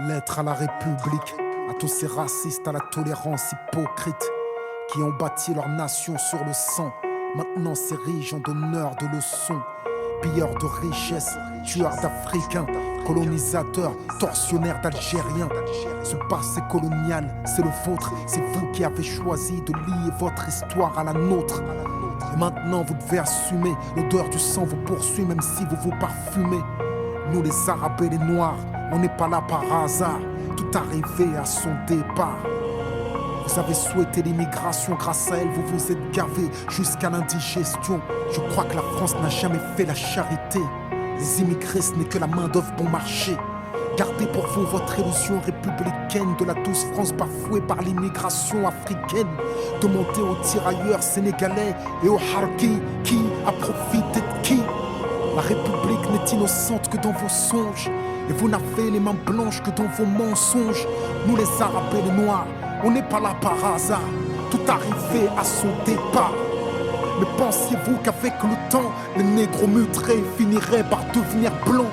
Lettre à la République, à tous ces racistes, à la tolérance hypocrite, qui ont bâti leur nation sur le sang, maintenant s'érigent en donneurs de leçons. Pilleurs de richesses, tueurs d'Africains, colonisateurs, tortionnaires d'Algériens. Ce passé colonial, c'est le vôtre, c'est vous qui avez choisi de lier votre histoire à la nôtre. Et maintenant vous devez assumer, l'odeur du sang vous poursuit même si vous vous parfumez. Nous les Arabes et les Noirs, on n'est pas là par hasard, tout arrivé à son départ. Vous avez souhaité l'immigration, grâce à elle vous vous êtes gavé jusqu'à l'indigestion. Je crois que la France n'a jamais fait la charité. Les immigrés ce n'est que la main d'œuvre bon marché. Gardez pour vous votre illusion républicaine de la douce France bafouée par l'immigration africaine. Demandez aux tirailleurs sénégalais et aux harkis qui a profité de qui. La République n'est innocente que dans vos songes, et vous n'avez les mains blanches que dans vos mensonges. Nous les Arabes et les Noirs, on n'est pas là par hasard, tout arrivé à son départ. Mais pensiez-vous qu'avec le temps, les négros mutrés finiraient par devenir blancs?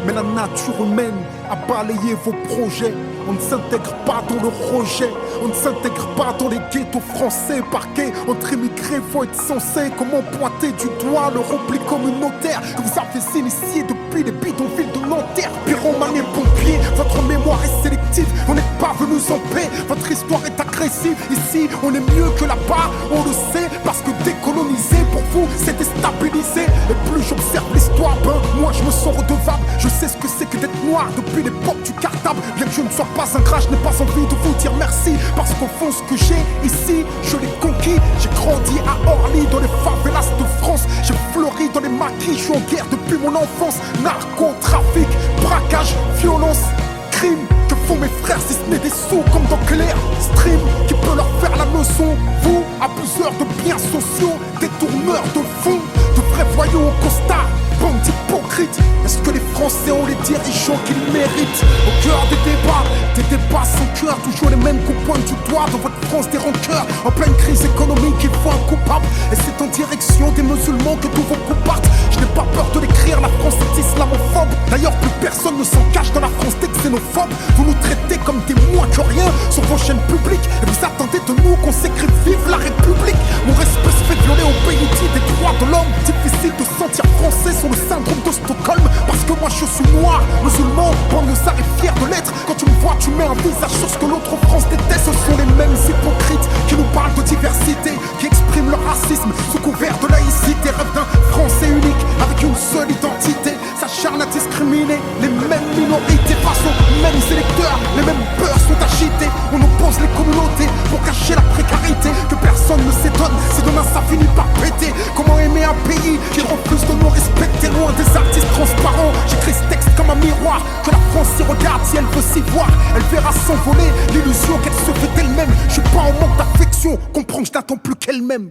Mais la nature humaine a balayé vos projets. On ne s'intègre pas dans le rejet, on ne s'intègre pas dans les ghettos français. Parqués entre immigrés, faut être censé comment pointer du doigt le repli communautaire que vous avez initié depuis les bidonvilles de Nanterre. Pyromane et pompiers, votre mémoire est sélective, on n'est pas venus en paix, votre histoire est agressive. Ici, on est mieux que là-bas, on le sait, parce que décoloniser pour vous, c'est déstabiliser. Et plus j'observe l'histoire, moi je me sens redevable. Je sais ce que c'est que d'être noir depuis l'époque du cartable. Bien que je ne sois pas ingrat, je n'ai pas envie de vous dire merci, parce qu'au fond ce que j'ai ici, je l'ai conquis. J'ai grandi à Orly, dans les favelas de France. J'ai fleuri dans les maquis, je suis en guerre depuis mon enfance. Narcotrafic, braquage, violence, crime. Que font mes frères si ce n'est des sous comme dans Clair Stream? Qui peut leur faire la leçon? Vous, abuseurs de biens sociaux, détourneurs de fonds, de vrais voyous au costard, bande d'hypocrites. Est-ce que les Français ont les dirigeants qu'ils méritent? Au cœur des débats sans cœur, toujours les mêmes qu'on pointe du doigt dans votre France des rancœurs. En pleine crise économique, il faut un coupable, et c'est en direction des musulmans que tous vos coups partent. Je n'ai pas peur de l'écrire, la France est islamophobe. D'ailleurs, plus personne ne s'en cache dans la France des xénophobes. Vous nous traitez comme des moins que rien sur vos chaînes publiques, et vous attendez de nous qu'on s'écrive vive la République. Mon respect se fait violer au pays dit des droits de l'homme. Difficile de sentir français sur le syndrome de Stockholm, parce que moi je suis noir, musulman, banlieusard et fier de l'être. Quand tu me vois, tu mets un visage sur ce que l'autre France déteste. Ce sont les mêmes hypocrites qui nous parlent de diversité, qui expriment leur racisme sous couvert de laïcité. Rêve d'un Français unique avec une seule identité, s'acharne à discriminer les mêmes minorités face aux mêmes électeurs. Les mêmes peurs sont agitées, on oppose les communautés pour cacher la précarité. Que personne ne s'étonne si demain ça finit par péter. Comment aimer un pays qui refuse de nous respecter? Loin des artistes transparents, j'écris ce texte comme un miroir. Que la France s'y regarde si elle veut s'y voir, elle verra s'envoler l'illusion qu'elle se fait d'elle-même. Je suis pas en manque d'affection, comprends que je n'attends plus qu'elle-même.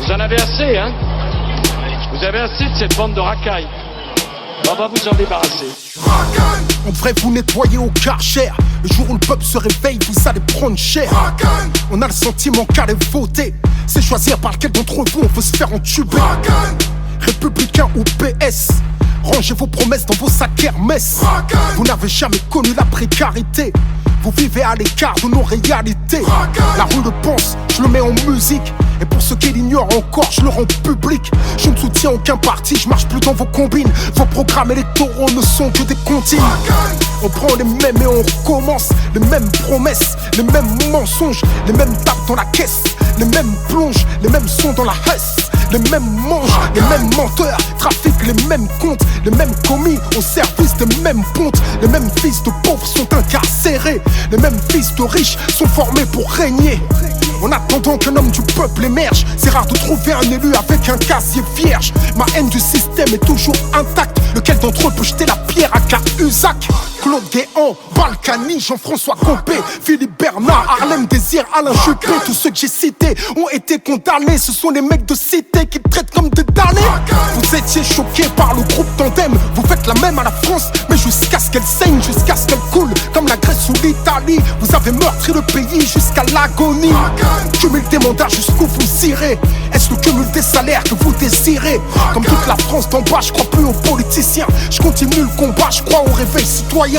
Vous en avez assez, hein? Vous avez assez de cette bande de racailles. On va vous en débarrasser. On devrait vous nettoyer au Karcher. Le jour où le peuple se réveille, vous allez prendre cher. On a le sentiment qu'aller voter, c'est choisir par lequel d'entre vous on veut se faire entuber. Républicain ou PS, rangez vos promesses dans vos sacs Hermès. Vous n'avez jamais connu la précarité, vous vivez à l'écart de nos réalités. La rue le pense, je le mets en musique, et pour ceux qui l'ignorent encore, je le rends public. Je ne soutiens aucun parti, je marche plus dans vos combines. Vos programmes électoraux ne sont que des comptines. On prend les mêmes et on recommence. Les mêmes promesses, les mêmes mensonges, les mêmes tapes dans la caisse, les mêmes plonges, les mêmes sons dans la hesse. Les mêmes mangent, les mêmes menteurs, trafiquent les mêmes comptes, les mêmes commis au service des mêmes pontes. Les mêmes fils de pauvres sont incarcérés, les mêmes fils de riches sont formés pour régner. En attendant qu'un homme du peuple émerge, c'est rare de trouver un élu avec un casier vierge. Ma haine du système est toujours intacte, lequel d'entre eux peut jeter la pierre à Cahuzac? Claude Guéant, Balkany, Jean-François Copé, Philippe Bernard, Harlem Désir, Alain Juppé. Tous ceux que j'ai cités ont été condamnés. Ce sont les mecs de cité qui te traitent comme des damnés. Vous étiez choqués par le groupe Tandem. Vous faites la même à la France, mais jusqu'à ce qu'elle saigne, jusqu'à ce qu'elle coule, comme la Grèce ou l'Italie. Vous avez meurtri le pays jusqu'à l'agonie. Cumul des mandats jusqu'où vous irez. Est-ce le cumul des salaires que vous désirez? Comme toute la France d'en bas, je crois plus aux politiciens. Je continue le combat, je crois au réveil citoyen.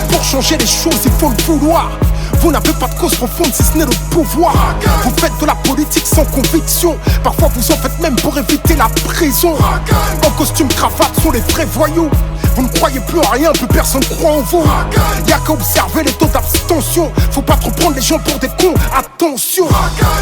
Pour changer les choses, il faut le vouloir. Vous n'avez pas de cause profonde si ce n'est le pouvoir. Vous faites de la politique sans conviction. Parfois vous en faites même pour éviter la prison. En costume cravate sont les vrais voyous. Vous ne croyez plus en rien, plus personne croit en vous. Y'a qu'à observer les taux d'abstention. Faut pas trop prendre les gens pour des cons, attention.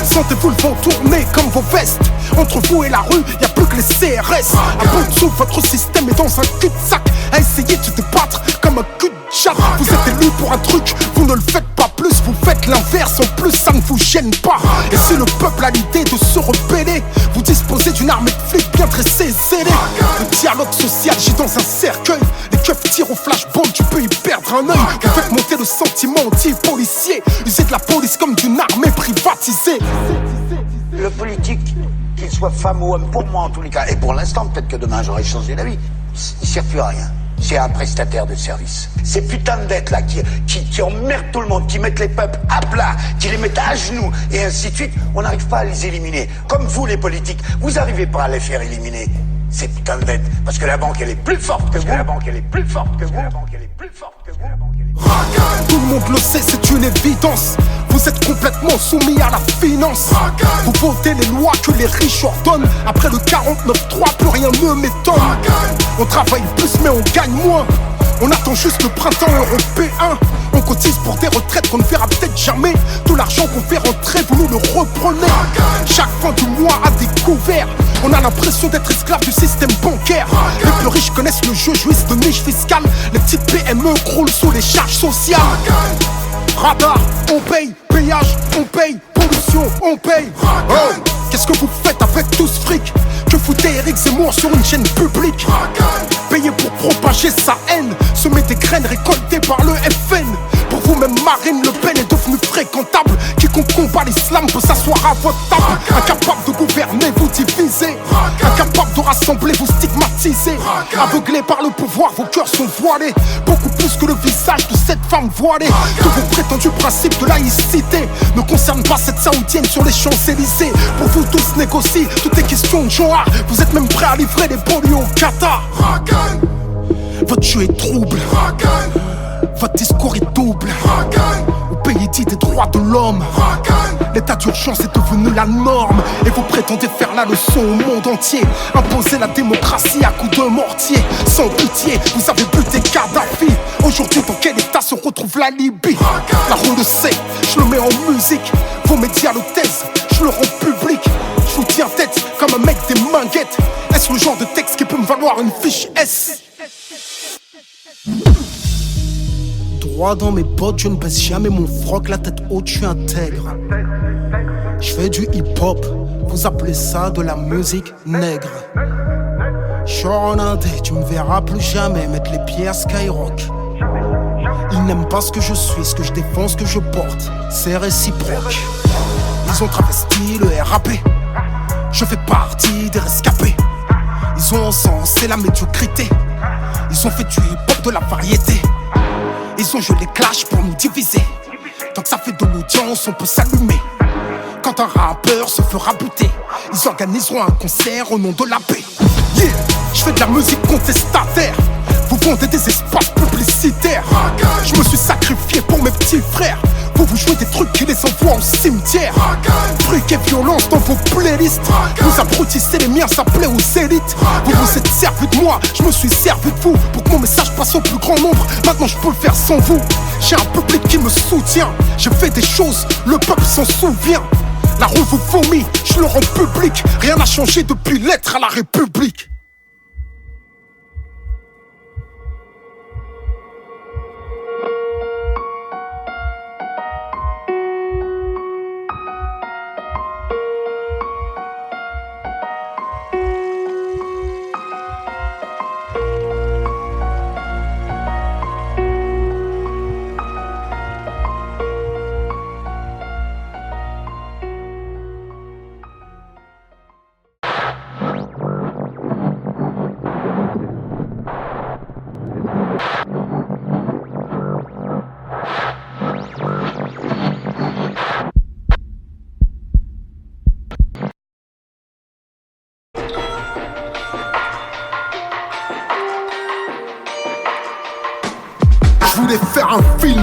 Sentez-vous le vent tourner comme vos vestes. Entre vous et la rue, y'a plus que les CRS. À bout de souffle, votre système est dans un cul-de-sac. À essayer de se débattre comme un cul-de-jatte. Vous êtes élu pour un truc, vous ne le faites pas plus. Vous faites l'inverse, en plus ça ne vous gêne pas. Et si le peuple a l'idée de se rebeller, vous disposez d'une armée de flics bien dressée et zélée. Le dialogue social gît dans un cercueil. Les keufs tirent au flashball, tu peux y perdre un œil. Vous faites monter le sentiment anti-policier. Usez de la police comme d'une armée privatisée. Le politique, qu'il soit femme ou homme, pour moi en tous les cas, et pour l'instant, peut-être que demain j'aurai changé d'avis, il sert plus à rien. C'est un prestataire de service. Ces putains de dettes là qui emmerdent tout le monde, qui mettent les peuples à plat, qui les mettent à genoux, et ainsi de suite, on n'arrive pas à les éliminer. Comme vous les politiques, vous n'arrivez pas à les faire éliminer. Ces putains de dettes. Parce que la banque elle est plus forte que vous. La banque elle est plus forte que vous. La banque elle est plus forte que vous. Tout le monde le sait, c'est une évidence. Vous êtes complètement soumis à la finance. Vous votez les lois que les riches ordonnent. Après le 49-3, plus rien ne m'étonne. On travaille plus mais on gagne moins. On attend juste le printemps européen. On cotise pour des retraites qu'on ne verra peut-être jamais. Tout l'argent qu'on fait rentrer, vous nous le reprenez. Chaque fin du mois à découvert. On a l'impression d'être esclave du système bancaire. Les plus riches connaissent le jeu, jouissent de niches fiscales. Les petites PME croulent sous les charges sociales. Radar, on paye, péage, on paye, pollution, on paye. Oh, qu'est-ce que vous faites avec tout ce fric? Que foutez Eric Zemmour sur une chaîne publique? Payé pour propager sa haine, semer des graines récoltées par le FN. Pour vous même Marine Le Pen est devenue fréquentable. Quiconque combat l'islam peut s'asseoir à votre table. Incapable de gouverner, vous divisez. Incapable de rassembler, vous stigmatisez. Aveuglés par le pouvoir, vos cœurs sont voilés. Beaucoup plus que le visage de cette femme voilée. Que vos prétendus principes de laïcité ne concernent pas cette saoudienne sur les Champs-Élysées. Pour vous tous négocier, tout est question de genre. Vous êtes même prêts à livrer les banlieues au Qatar. Votre jeu est trouble. Votre discours est double. Au pays dit des droits de l'homme, l'état d'urgence est devenu la norme. Et vous prétendez faire la leçon au monde entier. Imposer la démocratie à coups de mortier. Sans pitié, vous avez buté Kadhafi. Aujourd'hui, dans quel état se retrouve la Libye? La roue le sait, je le mets en musique. Vos médias le taisent, je le rends public. Je vous tiens tête comme un mec des minguettes. Est-ce le genre de texte qui peut me valoir une fiche S? Droit dans mes bottes, je ne baisse jamais mon froc, la tête haute, je suis intègre. Je fais du hip-hop, vous appelez ça de la musique nègre. Genre en indé, tu me verras plus jamais mettre les pieds à Skyrock. Ils n'aiment pas ce que je suis, ce que je défends, ce que je porte, c'est réciproque. Ils ont travesti le RAP, je fais partie des rescapés. Ils ont encensé la médiocrité, ils ont fait du hip-hop de la variété. Ils ont joué les clashs pour nous diviser. Tant que ça fait de l'audience, on peut s'allumer. Quand un rappeur se fera buter, ils organiseront un concert au nom de la paix. Yeah, je fais de la musique contestataire. Vous vendez des espaces publicitaires. Je me suis sacrifié pour mes petits frères. Vous jouez des trucs qui les envoient au cimetière. Fric et violence dans vos playlists. Vous abrutissez les miens, ça plaît aux élites. Vous vous êtes servi de moi, je me suis servi de vous. Pour que mon message passe au plus grand nombre. Maintenant je peux le faire sans vous. J'ai un public qui me soutient. J'ai fait des choses, le peuple s'en souvient. La rue vous vomit, je le rends public. Rien n'a changé depuis l'être à la République. voulais faire un film.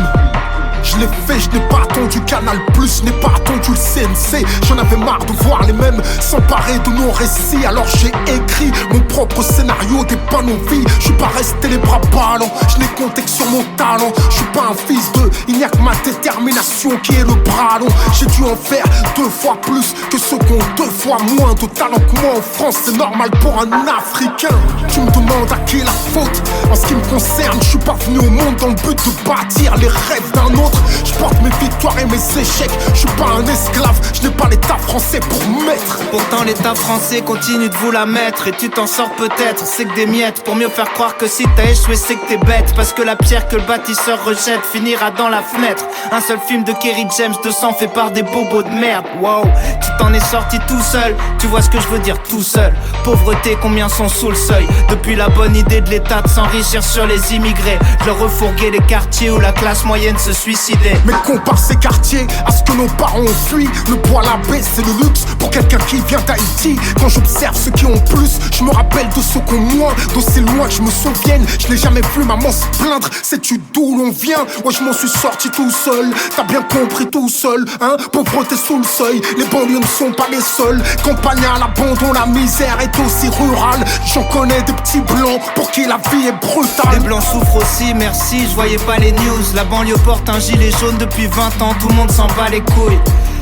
Je l'ai fait, je n'ai pas attendu Canal+, je n'ai pas attendu le CNC. J'en avais marre de voir les mêmes s'emparer de nos récits. Alors j'ai écrit mon propre scénario des panneaux vie. Je suis pas resté les bras ballants, je n'ai compté que sur mon talent. Je suis pas un fils de, il n'y a que ma détermination qui est le bras long. J'ai dû en faire 2 fois plus que ceux qui ont 2 fois moins de talent que moi en France. C'est normal pour un Africain. Tu me demandes à qui est la faute. En ce qui me concerne, je suis pas venu au monde dans le but de bâtir les rêves d'un autre. Je porte mes victoires et mes échecs. Je suis pas un esclave, je n'ai pas l'état français pour mettre. Pourtant l'état français continue de vous la mettre. Et tu t'en sors peut-être, c'est que des miettes. Pour mieux faire croire que si t'as échoué c'est que t'es bête. Parce que la pierre que le bâtisseur rejette finira dans la fenêtre. Un seul film de Kerry James 200 fait par des bobos de merde. Wow, tu t'en es sorti tout seul. Tu vois ce que je veux dire tout seul. Pauvreté, combien sont sous le seuil. Depuis la bonne idée de l'état de s'enrichir sur les immigrés. Je leur refourguais les quartiers où la classe moyenne se suicide. Mais compare ces quartiers à ce que nos parents ont fui. Le poil à baie c'est le luxe pour quelqu'un qui vient d'Haïti. Quand j'observe ceux qui ont plus, je me rappelle de ceux qui ont moins. D'aussi loin que je me souvienne, je n'ai jamais vu maman se plaindre. Sais-tu d'où l'on vient? Ouais, je m'en suis sorti tout seul. T'as bien compris tout seul, hein? Pauvreté sous le seuil, les banlieues ne sont pas les seuls. Campagne à l'abandon, la misère est aussi rurale. J'en connais des petits blancs pour qui la vie est brutale. Les blancs souffrent aussi, merci, je voyais pas les news. La banlieue porte un gilet jaune depuis 20 ans, tout le monde s'en bat les couilles.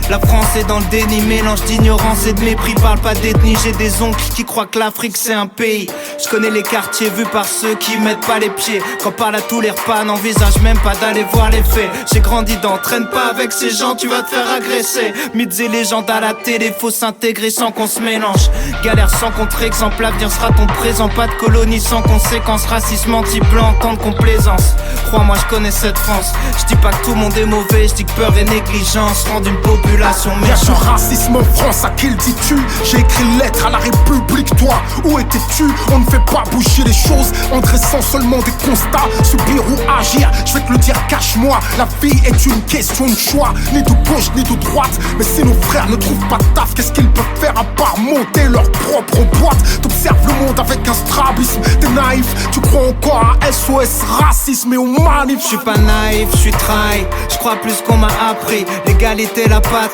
La France est dans le déni, mélange d'ignorance et de mépris. Parle pas d'ethnie, j'ai des oncles qui croient que l'Afrique c'est un pays. Je connais les quartiers vus par ceux qui mettent pas les pieds. Quand parle à tous les repas, n'envisage même pas d'aller voir les faits. J'ai grandi dans, traîne pas avec ces gens, tu vas te faire agresser. Mythes et légendes à la télé, faut s'intégrer sans qu'on se mélange. Galère sans contre-exemple, l'avenir sera ton présent. Pas de colonie sans conséquences, racisme anti-blanc, tant de complaisance. Crois-moi, je connais cette France. Je dis pas que tout le monde est mauvais, je dis que peur et négligence rendent une population. Y'a du racisme en France, à qui le dis-tu? J'ai écrit lettre à la République, toi, où étais-tu? On ne fait pas bouger les choses en dressant seulement des constats. Subir ou agir, je vais te le dire, cache-moi. La vie est une question de choix, ni de gauche ni de droite. Mais si nos frères ne trouvent pas de taf, qu'est-ce qu'ils peuvent faire à part monter leur propre boîte? T'observes le monde avec un strabisme, t'es naïf. Tu crois encore à SOS racisme et aux manifs? Je suis pas naïf, je suis trahi. Je crois plus qu'on m'a appris. L'égalité, la patrie.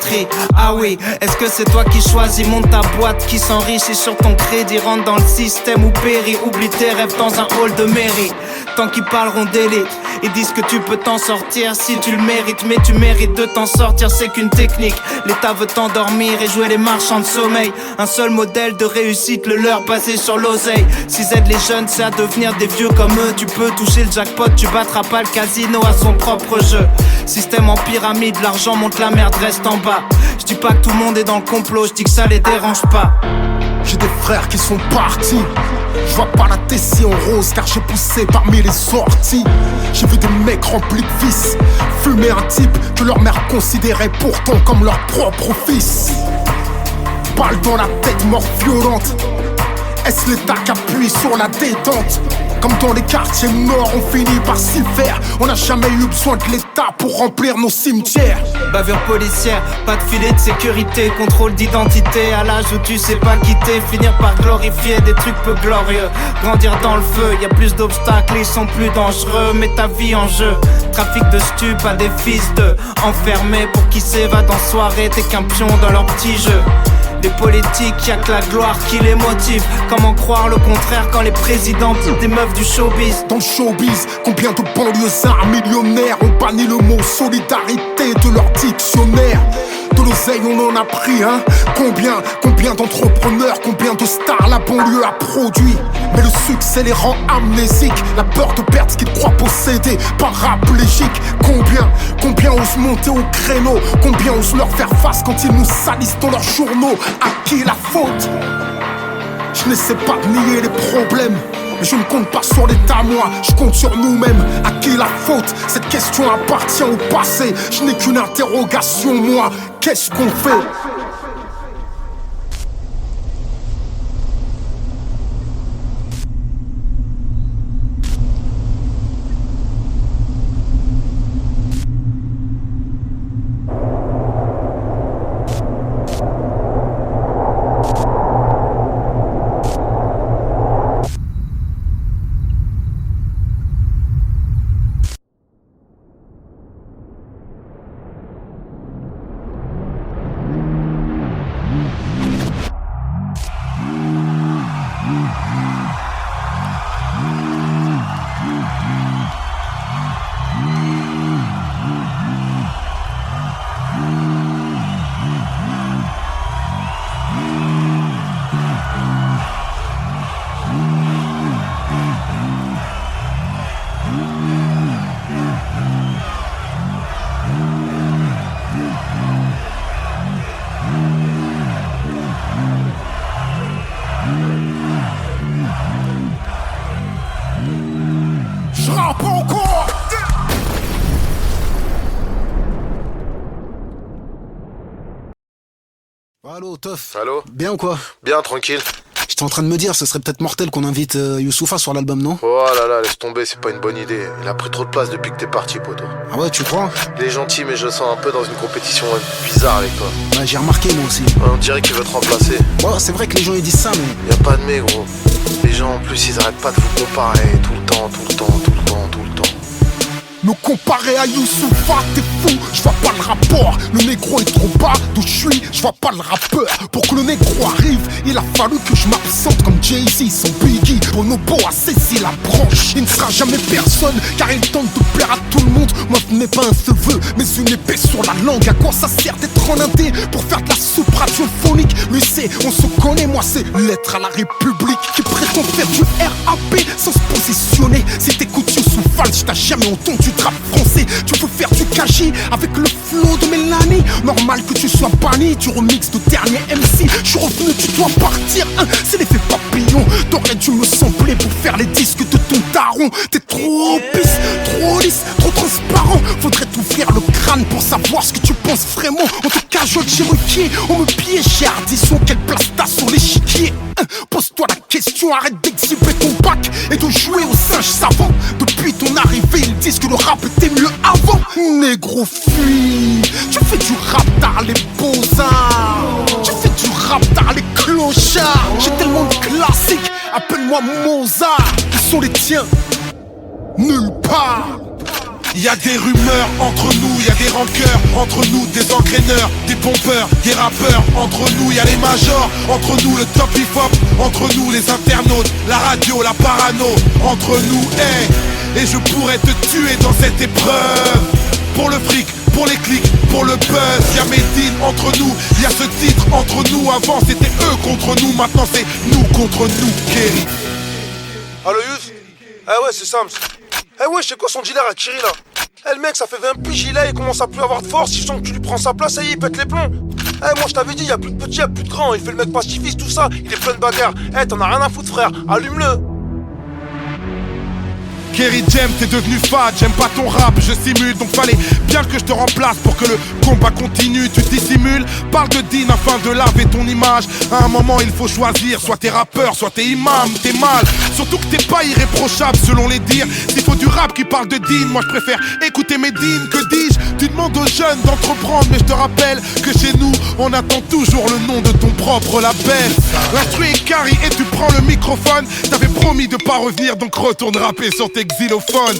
Ah oui, est-ce que c'est toi qui choisis? Monte ta boîte qui s'enrichit sur ton crédit. Rentre dans le système ou périt. Oublie tes rêves dans un hall de mairie. Tant qu'ils parleront d'élite, ils disent que tu peux t'en sortir si tu le mérites. Mais tu mérites de t'en sortir, c'est qu'une technique. L'État veut t'endormir et jouer les marchands de sommeil. Un seul modèle de réussite, le leur basé sur l'oseille. S'ils aident les jeunes, c'est à devenir des vieux comme eux. Tu peux toucher le jackpot, tu battras pas le casino à son propre jeu. Système en pyramide, l'argent monte, la merde reste en bas. Je dis pas que tout le monde est dans le complot, je dis que ça les dérange pas. J'ai des frères qui sont partis. Je vois pas la Tessie en rose car j'ai poussé parmi les sorties. J'ai vu des mecs remplis de vices fumer un type que leur mère considérait pourtant comme leur propre fils. Balle dans la tête, mort violente. Est-ce l'État qui appuie sur la détente? Comme dans les quartiers nord, on finit par s'y faire. On n'a jamais eu besoin de l'État pour remplir nos cimetières. Bavure policière, pas de filet de sécurité, contrôle d'identité à l'âge où tu sais pas quitter. Finir par glorifier des trucs peu glorieux. Grandir dans le feu, y a plus d'obstacles, ils sont plus dangereux. Mets ta vie en jeu. Trafic de stupes à des fils de enfermés pour qui s'évadent en soirée. T'es qu'un pion dans leur petit jeu. Les politiques, y'a que la gloire qui les motive. Comment croire le contraire quand les présidents quittent des meufs du showbiz? Dans le showbiz, combien de banlieusards millionnaires ont banni le mot solidarité de leur dictionnaire? De l'oseille on en a pris, hein? Combien d'entrepreneurs, combien de stars la banlieue a produit? Mais le succès les rend amnésiques. La peur de perdre ce qu'ils croient posséder, paraplégiques. Combien osent monter au créneau? Combien osent leur faire face quand ils nous salissent dans leurs journaux? À qui la faute? Je n'essaie pas de nier les problèmes, mais je ne compte pas sur l'État, moi, je compte sur nous-mêmes. À qui la faute? Cette question appartient au passé. Je n'ai qu'une interrogation, moi, qu'est-ce qu'on fait? rappe encore. Allô, Teuf. Allô? Bien ou quoi? Bien, tranquille. J'étais en train de me dire, ce serait peut-être mortel qu'on invite Youssoupha sur l'album, non? Oh là là, laisse tomber, c'est pas une bonne idée. Il a pris trop de place depuis que t'es parti, poto. Ah ouais, tu crois? Il est gentil, mais je le sens un peu dans une compétition bizarre avec toi. Ouais, j'ai remarqué moi aussi. On dirait qu'il veut te remplacer. Ouais, c'est vrai que les gens ils disent ça, mais... Y a pas de mais, gros. Les gens, en plus, ils arrêtent pas de vous comparer tout le temps, tout le temps, tout le temps, tout le temps. Me comparer à Youssoupha, t'es fou, je vois pas le rapport. Le négro est trop bas, d'où je suis, je vois pas le rappeur. Pour que le négro arrive, il a fallu que je m'absente comme Jay-Z, son Biggie. Bonobo a saisi la branche, il ne sera jamais personne, car il tente de plaire à tout le monde. Moi je n'ai pas un cheveu, mais une épée sur la langue. À quoi ça sert d'être en indé pour faire de la soupe radiophonique? Lui c'est, on se connaît, moi c'est l'être à la République qui prétend faire du RAP sans se positionner. Si t'écoutes Youssoupha, je t'ai jamais entendu rap français. Tu veux faire du KJ avec le flow de Mélanie? Normal que tu sois banni du remix de dernier MC. Je suis revenu, tu dois partir, hein, c'est l'effet papillon. T'aurais dû me sampler pour faire les disques de ton daron. T'es trop pisse, trop lisse, trop transparent. Faudrait t'ouvrir le crâne pour savoir ce que tu penses vraiment. On te cajote chez Ruquier, on me piège chez Ardisson. Quelle place t'as sur l'échiquier, hein? Pose-toi la question, arrête d'exhiber ton bac et de jouer au singe savant. Depuis ton arrivée, ils disent que le rap était mieux avant. Négro fuis, tu fais du rap d'art les beaux-arts. Tu fais du rap d'art les clochards. J'ai tellement de classiques, appelle-moi Mozart. Ils sont les tiens, nulle part. Y a des rumeurs entre nous, y a des rancœurs entre nous, des engraineurs, des pompeurs, des rappeurs. Entre nous, y a les majors, entre nous le top hip-hop, entre nous les internautes, la radio, la parano. Entre nous, hey, et je pourrais te tuer dans cette épreuve. Pour le fric, pour les clics, pour le buzz. Y'a Medine entre nous, y a ce titre entre nous. Avant c'était eux contre nous, maintenant c'est nous contre nous, Kerry. Allo, Yous? Eh ouais, c'est Sams. Eh ouais, c'est quoi son dealer à Kiri là? Eh le mec, ça fait 20 piges, il commence à plus avoir de force. Il sent que tu lui prends sa place, ça y est, il pète les plombs. Eh moi je t'avais dit, y'a plus de petits, y'a plus de grands. Il fait le mec pacifiste, tout ça, il est plein de bagarres. Eh t'en as rien à foutre, frère, allume-le. Kerry James, t'es devenu fade, j'aime pas ton rap, je simule. Donc fallait bien que je te remplace pour que le combat continue. Tu dissimules, parle de Dean afin de laver ton image. À un moment il faut choisir, soit t'es rappeur, soit t'es imam, t'es mal. Surtout que t'es pas irréprochable selon les dires. S'il faut du rap qui parle de Dean, moi je préfère écouter Medine. Que dis-je? Tu demandes aux jeunes d'entreprendre, mais je te rappelle que chez nous on attend toujours le nom de ton propre label. L'instru est carré et tu prends le microphone. T'avais promis de pas revenir, donc retourne rapper sur tes xylophones.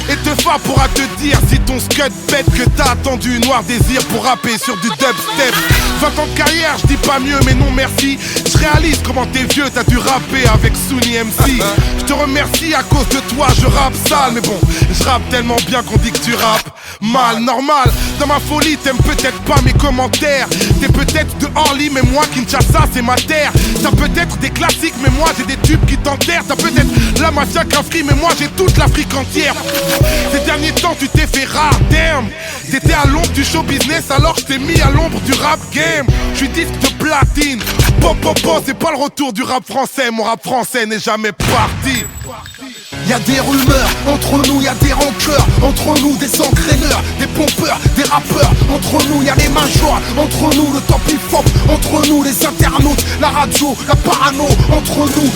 Et Tefa pourra te dire si ton scud pète que t'as attendu Noir Désir pour rapper sur du dubstep. 20 ans de carrière, je dis pas mieux mais non merci. Je réalise comment t'es vieux, t'as dû rapper avec Sunny MC. Je te remercie, à cause de toi je rappe sale. Mais bon, je rappe tellement bien qu'on dit que tu rappes mal. Normal, dans ma folie t'aimes peut-être pas mes commentaires. T'es peut-être de Orly mais moi Kinshasa c'est ma terre. T'as peut-être des classiques mais moi j'ai des tubes qui t'enterrent. T'as peut-être la mafia Cafri mais moi j'ai toute l'Afrique entière. Ces derniers temps tu t'es fait rare, damn. T'étais à l'ombre du show business alors je t'ai mis à l'ombre du rap game. Je suis disque de platine. Pop pop pop, c'est pas le retour du rap français. Mon rap français n'est jamais parti. Y'a des rumeurs, entre nous y'a des rancœurs. Entre nous des engraineurs, des pompeurs, des rappeurs. Entre nous y'a les majors, entre nous le top hip-hop. Entre nous les internautes, la radio, la parano. Entre nous,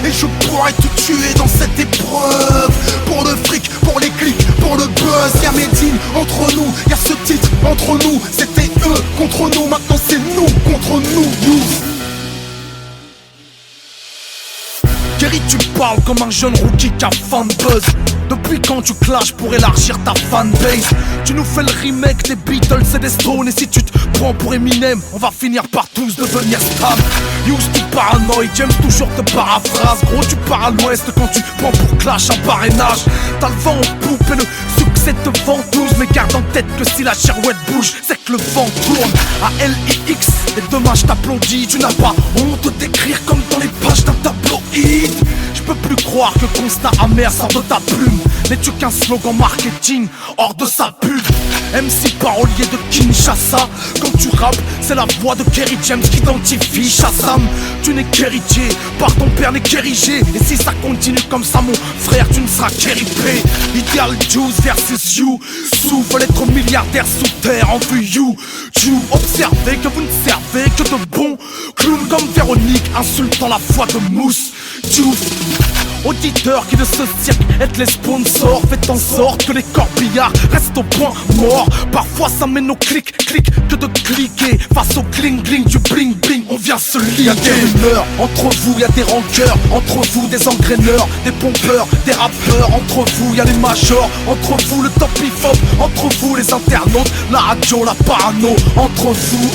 et je pourrais te tuer dans cette épreuve. Pour le fric, pour les clics, pour le buzz. Y'a Medine, entre nous, y'a ce titre, entre nous. C'était eux contre nous, maintenant c'est nous contre nous, Kerry, tu parles comme un jeune rookie qui a fan buzz. Depuis quand tu clashes pour élargir ta fanbase? Tu nous fais le remake des Beatles et des Stones. Et si tu te prends pour Eminem, on va finir par tous devenir stables. Use tu paranoïe, James toujours te paraphrase. Gros tu pars à l'ouest quand tu prends pour Clash un parrainage. T'as le vent en poupe et le succès te ventouse. Mais garde en tête que si la girouette bouge, c'est que le vent tourne. À LIX, et demain je t'applaudis. Tu n'as pas honte d'écrire comme dans les pages d'un tabloïd. Je peux plus croire que constat amer sort de ta plume. N'es-tu qu'un slogan marketing hors de sa pub? MC parolier de Kinshasa. Quand tu rappes, c'est la voix de Kerry James qui t'identifie. Shazam, tu n'es qu'héritier, par ton père n'est qu'érigé. Et si ça continue comme ça mon frère, tu ne seras qu'hérité. Ideal Juice versus you, sous veulent être milliardaires sous terre en vue you. Observez que vous ne servez que de bons clowns comme Véronique, insultant la voix de Mousse Diouf. Auditeurs qui de ce cirque êtes les sponsors, faites en sorte que les corbillards restent au point mort. Parfois ça mène au clic que de cliquer. Face au cling du bling bling, on vient se lier. Y'a des rumeurs, entre vous y'a des rancœurs, entre vous des engraineurs, des pompeurs, des rappeurs. Entre vous y'a les majors, entre vous le top hip-hop, entre vous les internautes, la radio, la parano. Entre vous,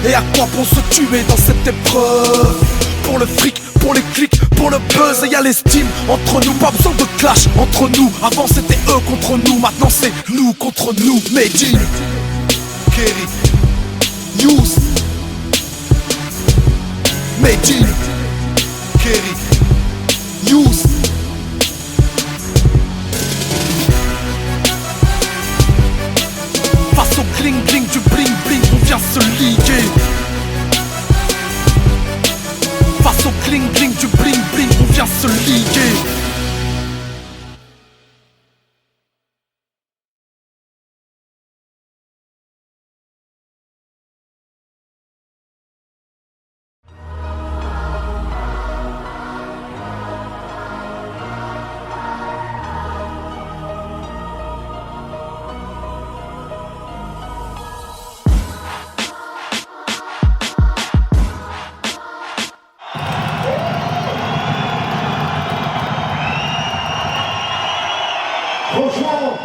et à quoi bon se tuer dans cette épreuve? Pour le fric, pour les clics, pour le buzz, et y'a l'estime entre nous, pas besoin de clash entre nous. Avant c'était eux contre nous, maintenant c'est nous contre nous. Medine, Kerry, Youth, Medine, Kerry, Youth. Face au cling du bling bling, on vient se liguer. Face au cling du bling bling, on vient se liguer. Franchement,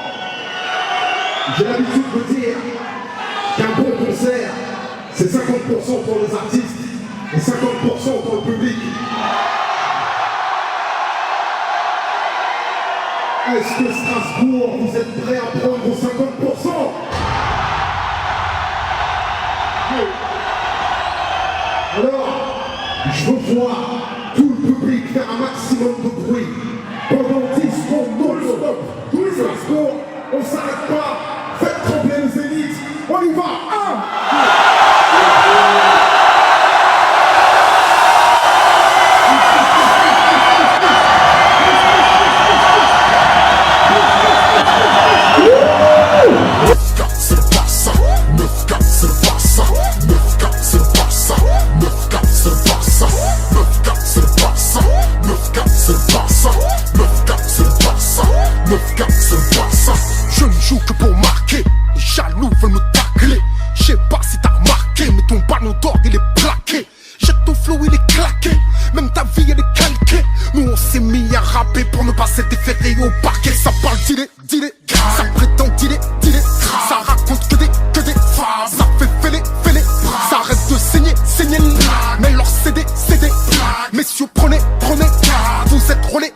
j'ai l'habitude de dire qu'un bon concert, c'est 50% pour les artistes et 50% pour le public. Est-ce que Strasbourg, vous êtes prêts à prendre vos 50%? Alors, je veux voir tout le public faire un maximum de bruit pendant 10 secondes non-stop. Tout Strasbourg, on s'arrête pas, faites trembler les zéniths, on y va. 1. Je ne joue que pour marquer, les jaloux veulent me tacler. Je sais pas si t'as remarqué, mais ton ballon d'or il est plaqué. Jette ton flow, il est claqué, même ta vie elle est calquée. Nous on s'est mis à rapper pour ne pas s'être déféré au parquet. Ça parle d'idées, ça prétend d'idées, ça raconte que des phrases. Ça fait fêler, ça reste de saigner, mais leur CD, messieurs prenez, vous êtes relais,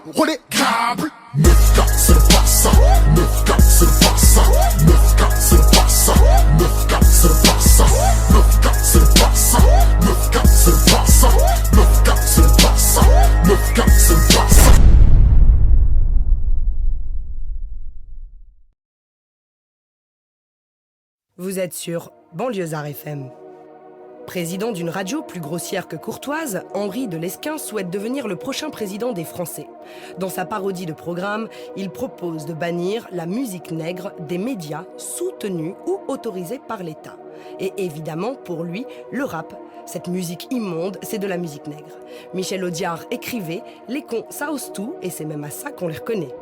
9K c'est le Barça, 9K c'est le Barça, 9K c'est le Barça, 9K c'est le Barça, 9K c'est le Barça, 9K c'est le Barça, 9K c'est le Barça, 9K c'est le Barça. Vous êtes sur Banlieusard FM. Président d'une radio plus grossière que courtoise, Henri de Lesquen souhaite devenir le prochain président des Français. Dans sa parodie de programme, il propose de bannir la musique nègre des médias soutenus ou autorisés par l'État. Et évidemment, pour lui, le rap, cette musique immonde, c'est de la musique nègre. Michel Audiard écrivait « Les cons, ça ose tout, et c'est même à ça qu'on les reconnaît ».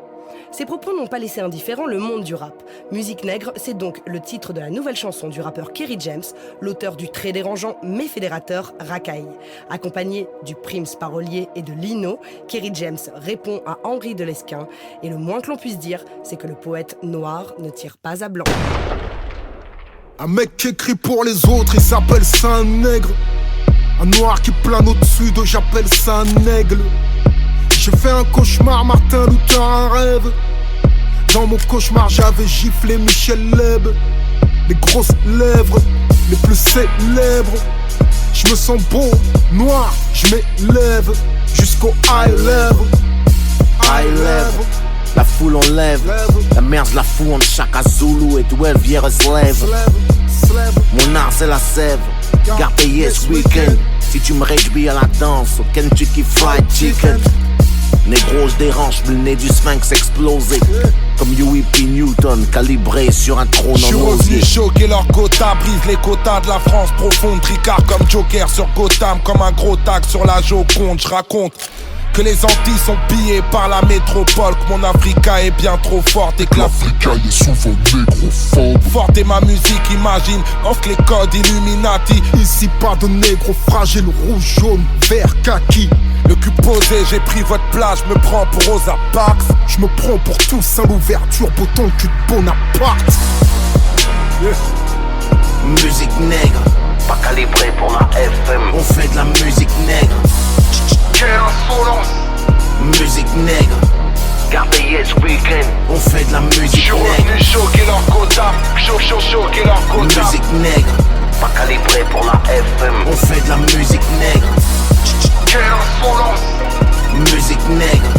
Ces propos n'ont pas laissé indifférent le monde du rap. Musique nègre, c'est donc le titre de la nouvelle chanson du rappeur Kerry James, l'auteur du très dérangeant mais fédérateur Racaille. Accompagné du Prims parolier et de Lino, Kerry James répond à Henri de Lesquen et le moins que l'on puisse dire, c'est que le poète noir ne tire pas à blanc. Un mec qui écrit pour les autres, il s'appelle Saint-Nègre. Un noir qui plane au-dessus d'eux, j'appelle ça un aigle. J'ai fait un cauchemar, Martin Luther, un rêve. Dans mon cauchemar, j'avais giflé Michel Leb. Les grosses lèvres, les plus célèbres. Je me sens beau, noir, je m'élève jusqu'au high level. High level. La foule foule on lève. La merde la fout entre Chaka Zulu et 12 Vieira Slave. Mon art c'est la sève. Garde yes weekend. Si tu me réjouis à la danse au Kentucky Fried Chicken. Négro, je dérange, le nez du sphinx explosé. Comme UEP Newton, calibré sur un trône en osier. Je suis revenu choquer leur quota, brise les quotas de la France profonde. Tricard comme Joker sur Gotham, comme un gros tag sur la Joconde. Je raconte que les Antilles sont pillées par la métropole, que mon Africa est bien trop forte et que l'Africa est souvent négrophobe. Forte est ma musique, imagine, offre les codes Illuminati. Ici pas de négro fragile, rouge, jaune, vert, kaki. Le cul posé, j'ai pris votre place, je me prends pour Rosa Parks. Je me prends pour tous à l'ouverture, beau le cul de Bonaparte. Musique nègre, pas calibré pour la FM. On fait de la musique nègre. Quelle insolence! Musique nègre, gardez yes weekend. On fait de la musique nègre. Je suis revenu choquer leur quota, choquer leur quota. Musique nègre, pas calibré pour la FM. On fait de la musique nègre. Quelle insolence! Musique nègre,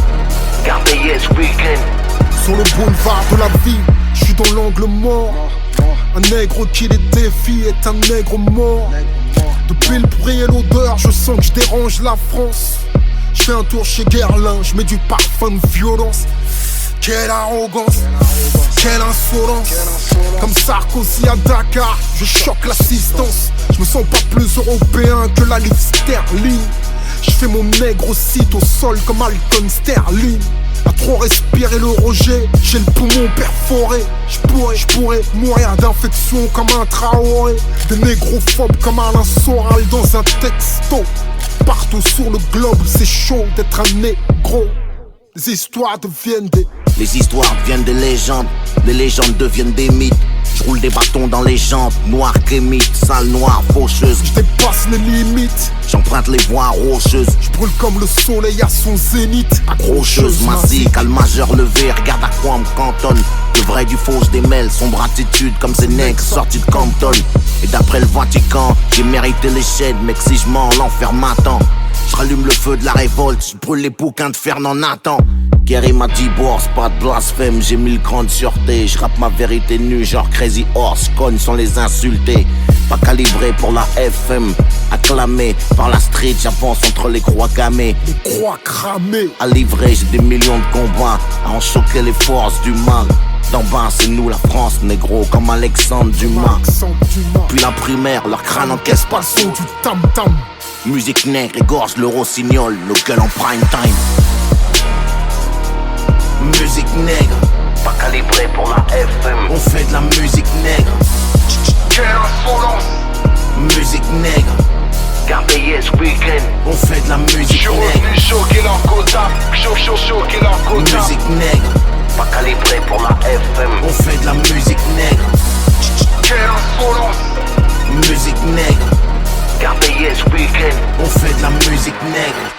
gardez yes weekend. Sur le boulevard de la vie, je suis dans l'angle mort. Un nègre qui les défie est un nègre mort. Depuis le bruit et l'odeur, je sens que je dérange la France. Je fais un tour chez Guerlain, je mets du parfum de violence. Quelle arrogance, quelle insolence. Comme Sarkozy à Dakar, je choque l'assistance. Je me sens pas plus européen que la livre sterling. Je fais mon nègre site au sol comme Alton Sterling. À trop respirer le rejet, j'ai le poumon perforé. Je pourrais mourir d'infection comme un Traoré. Des négrophobes comme Alain Soral dans un texto. Partout sur le globe, c'est chaud d'être un négro. Les histoires deviennent des... Les histoires deviennent des légendes. Les légendes deviennent des mythes. Je roule des bâtons dans les jambes, noir kémite, sale noire, faucheuse. Je dépasse les limites, j'emprunte les voies rocheuses. Je brûle comme le soleil à son zénith. Accrocheuse, massique, à le majeur levé, regarde à quoi on me cantonne. Le vrai du faux se démêle, sombre attitude comme ces nègres sortis de Compton. Et d'après le Vatican, j'ai mérité les chaînes, mec si je mens, l'enfer m'attend. Je rallume le feu de la révolte, je brûle les bouquins de Fernand Nathan. Kerry m'a dit bourse, pas de blasphème, j'ai mis le cran de sûreté. Je rappe ma vérité nue, genre Crazy Horse, cogne sans les insulter. Pas calibré pour la FM, acclamé par la street, j'avance entre les croix gammées. Les croix cramées. À livrer, j'ai des millions de combats, à en choquer les forces du mal. D'en bas, c'est nous la France, négro, comme Alexandre Dumas. Puis la primaire, leur crâne encaisse pas le son du tam-tam. Musique nègre égorge le rossignol, nos gueules en prime time. Musique nègre, pas calibré pour la FM. On fait de la musique nègre. Quelle insolence! Musique nègre, gardez yes weekend. On fait de la musique nègre. Je suis revenu choquer leur quota, choquer leur quota. Musique nègre, pas calibré pour la FM. On fait de la musique nègre. Quelle insolence! Musique nègre, gardez yes weekend. On fait de la musique nègre.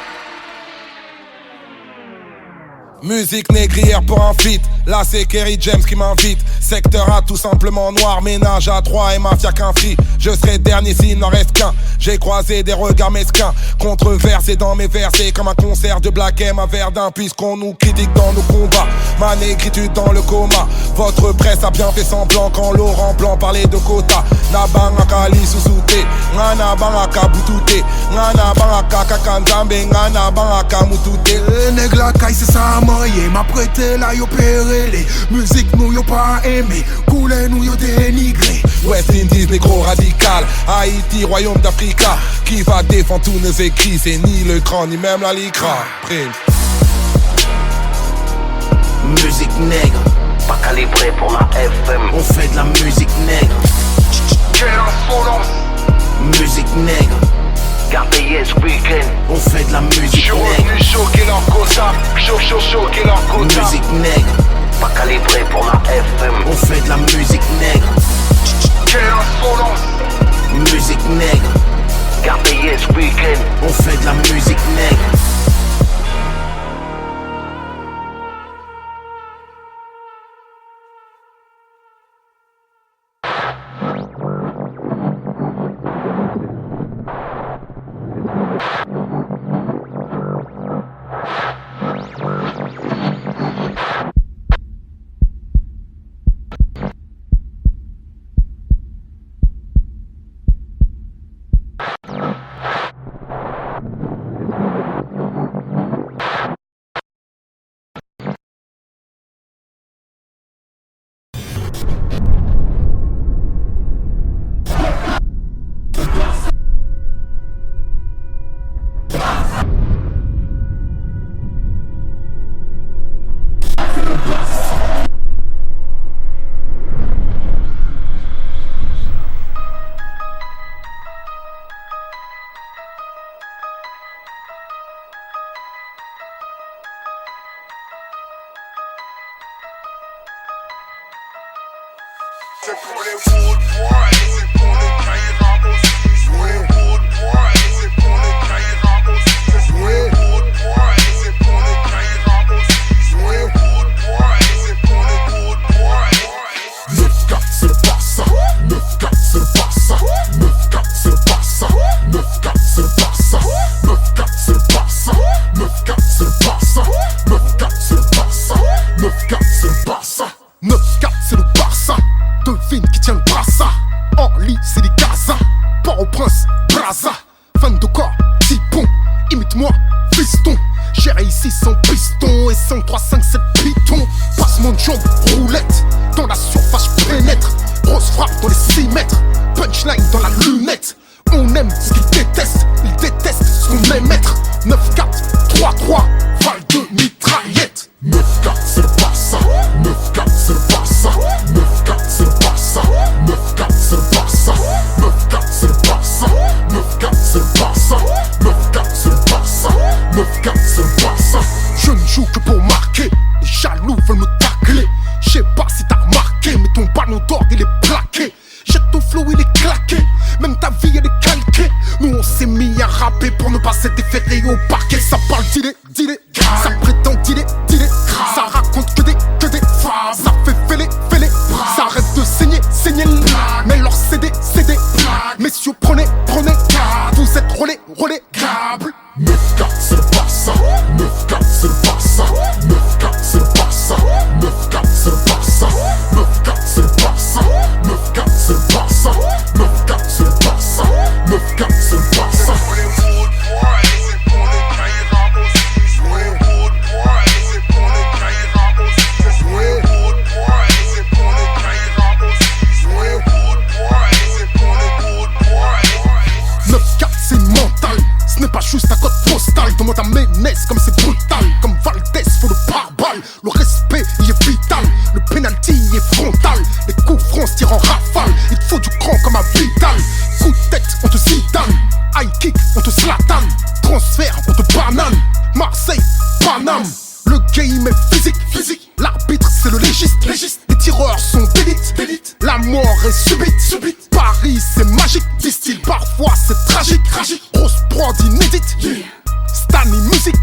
Musique négrière pour un feat. Là c'est Kerry James qui m'invite. Secteur A tout simplement noir. Ménage à 3 et mafia qu'un free. Je serai dernier s'il n'en reste qu'un. J'ai croisé des regards mesquins, controversés dans mes versets. Comme un concert de Black M à Verdun. Puisqu'on nous critique dans nos combats. Ma négritude dans le coma. Votre presse a bien fait semblant quand Laurent Blanc parlait de quota. Nabangaka li susute, ngana bangaka butute, ngana bangaka kakanzambe, ngana bangaka mutute. Nègla kai c'est ça moyen, m'a prêté là yo péré les musique nous yo pas aimé, coulé nous yo dénigré. West Indies négro radical, Haïti royaume d'Africa. Qui va défendre tous nos écrits, c'est ni le grand ni même la licra. Musique nègre, pas calibré pour la FM. On fait de la musique nègre. Quelle insolence! Musique nègre, gardez yes weekend. On fait de la musique nègre. Je suis revenu choquer leur quota, choquer leur quota. Musique nègre, pas calibré pour la FM. On fait de la musique nègre. Quelle insolence! Musique nègre, gardez yes weekend. On fait de la musique nègre. c'est pour les wood boys, c'est pour les caïras aussi. C'est pour les wood boys, c'est pour les caïras aussi. C'est pour les wood boys, c'est pour les caïras aussi. C'est pour les wood boys, c'est pour les wood boys. 9-4 c'est le Barça, 9-4 c'est le Barça, 9-4 c'est le Barça, 9-4 c'est le Barça, 9-4 c'est le Barça, 9-4 c'est le Barça, 9-4 c'est le Barça, 9-4 c'est le Barça, 9-4 c'est le Barça, devine qui tient le brassard. En lit c'est des Gaza, Port-au-Prince, Braza. Fan de corps, Tipon, imite-moi, fiston. J'ai réussi sans piston et 5, 3, 5, 7 pitons. Passement de jambes, roulette, dans la surface je pénètre. Grosse frappe dans les 6 mètres, punchline dans la lunette. On aime ce qu'ils détestent, ils détestent ce qu'on aime être. 9-4, 3-3, val de mitraillette. 9-4 c'est le Barça, 9-4 c'est le Barça, 9-4 c'est le Barça, 9-4 c'est le Barça, 9-4 c'est le Barça, 9-4 c'est le Barça, 9-4 c'est le Barça, 9-4 c'est le Barça. Je ne joue que pour marquer, les jaloux veulent me tacler. Je sais pas si t'as remarqué, mais ton ballon d'or il est plaqué. Jette ton flow il est claqué, même ta vie elle est calquée. Nous on s'est mis à rapper pour ne pas s'être déféré au parquet. Ça parle d'idée, ça prétend d'idée, ça raconte que des phrases. Ça fait fêler, ça arrête de saigner, mais leur CD, messieurs prenez, vous êtes relais, câble. 9-4 c'est le Barça, 9-4 c'est le Barça, 9-4 c'est le Barça, 9-4 c'est le Barça, 9-4 c'est le Barça, 9-4 c'est le Barça, 9-4 c'est le Barça, 9-4 c'est le Barça. C'est pour les wood boys, c'est pour les caïras aussi. C'est pour les wood boys, c'est pour les caïras aussi. C'est pour les wood boys, c'est pour les caïras aussi. C'est pour les wood boys, c'est pour les wood boys. 9-4 c'est mental, ce n'est pas juste un code postal. Demande à Ménès comme c'est brutal. Comme Valdez faut le pare-balles. Le respect y est vital, le penalty y est frontal. Les coups francs se tirent en rafale. Il te faut du cran comme un Vidal. Coup de tête on te Zidane, high kick on te Zlatan, transfert on te banane. Marseille, Paname, le game est physique. L'arbitre c'est le légiste. Les tireurs sont d'élite. La mort est subite. Paris c'est magique, disent-ils. Parfois c'est tragique. Grosse prod inédite, Stani musique.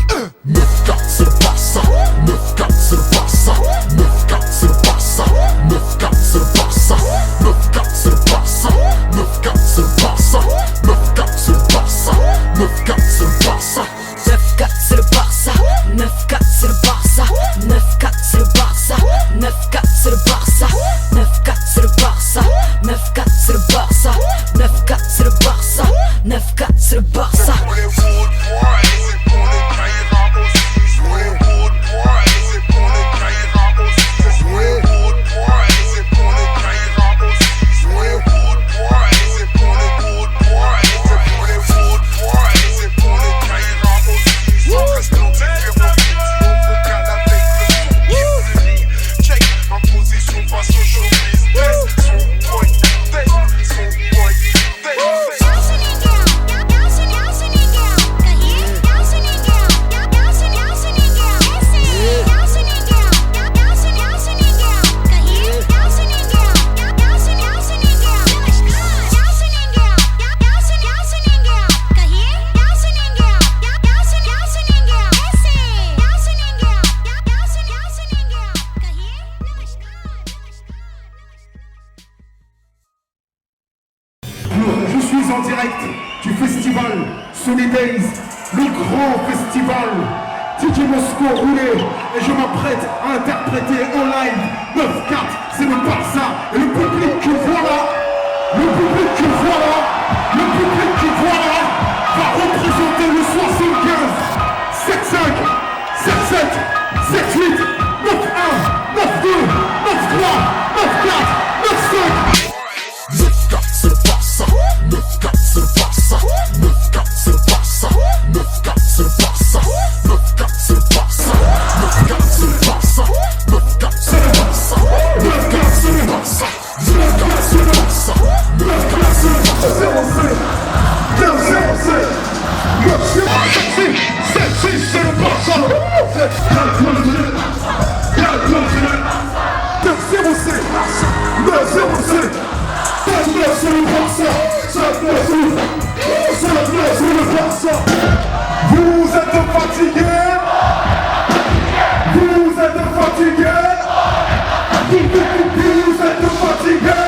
9-4 c'est le Barça, 9-4 c'est le Barça, 9-4 c'est le Barça, 9-4 c'est le Barça, 9-4 c'est le Barça, 9-4 c'est le Barça, 9-4 c'est le Barça, 9-4 c'est le Barça. 9-4 c'est le Barça, 9-4 c'est le Barça, 9-4 c'est le Barça, 9-4 c'est le Barça, 9-4 c'est le Barça, 9-4 c'est le Barça, 9-4 c'est le Barça, 9-4 c'est le Barça. C'est pour les wood boys, c'est pour les caïras aussi. C'est pour les wood boys, c'est pour les caïras aussi. C'est pour les wood boys, c'est pour les caïras aussi. C'est pour les wood boys, c'est pour les wood boys. C'est pour les wood boys, c'est pour les caïras aussi. Sans respecter les robots, au canapé, le son qui brille. Check, en position face au showbiz. Son boy, son boy, Je suis en direct du festival Sunny Days, le grand festival. DJ Mosco roulé et je m'apprête à interpréter en live 9-4, c'est le Barça. Et le public que voilà, le public que voilà, le public que voilà va représenter le 75, 7-5, 7-7, 7-8, 9-1, 9-2, 9-3, 9-4, 9-5. 9-4 c'est le Barça, 9-4 c'est le Barça, 9-4 c'est le Barça, 9-4 c'est le Barça, 9-4 c'est le Barça, 9-4 c'est le Barça, 9-4 c'est le Barça, 9-4 c'est le Barça, 9-4 c'est le Barça, 9-4 c'est le Barça, 9-0 c'est le Barça. Vous êtes fatigués? Vous êtes fatigués? Vous êtes fatigués?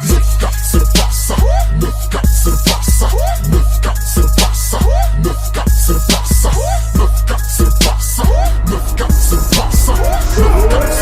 9-4 c'est le Barça, 9-4 c'est le Barça, 9-4 c'est le Barça, 9-4 c'est le Barça, 9-4 c'est le Barça, 9-4 c'est le Barça, 9-4 c'est le Barça.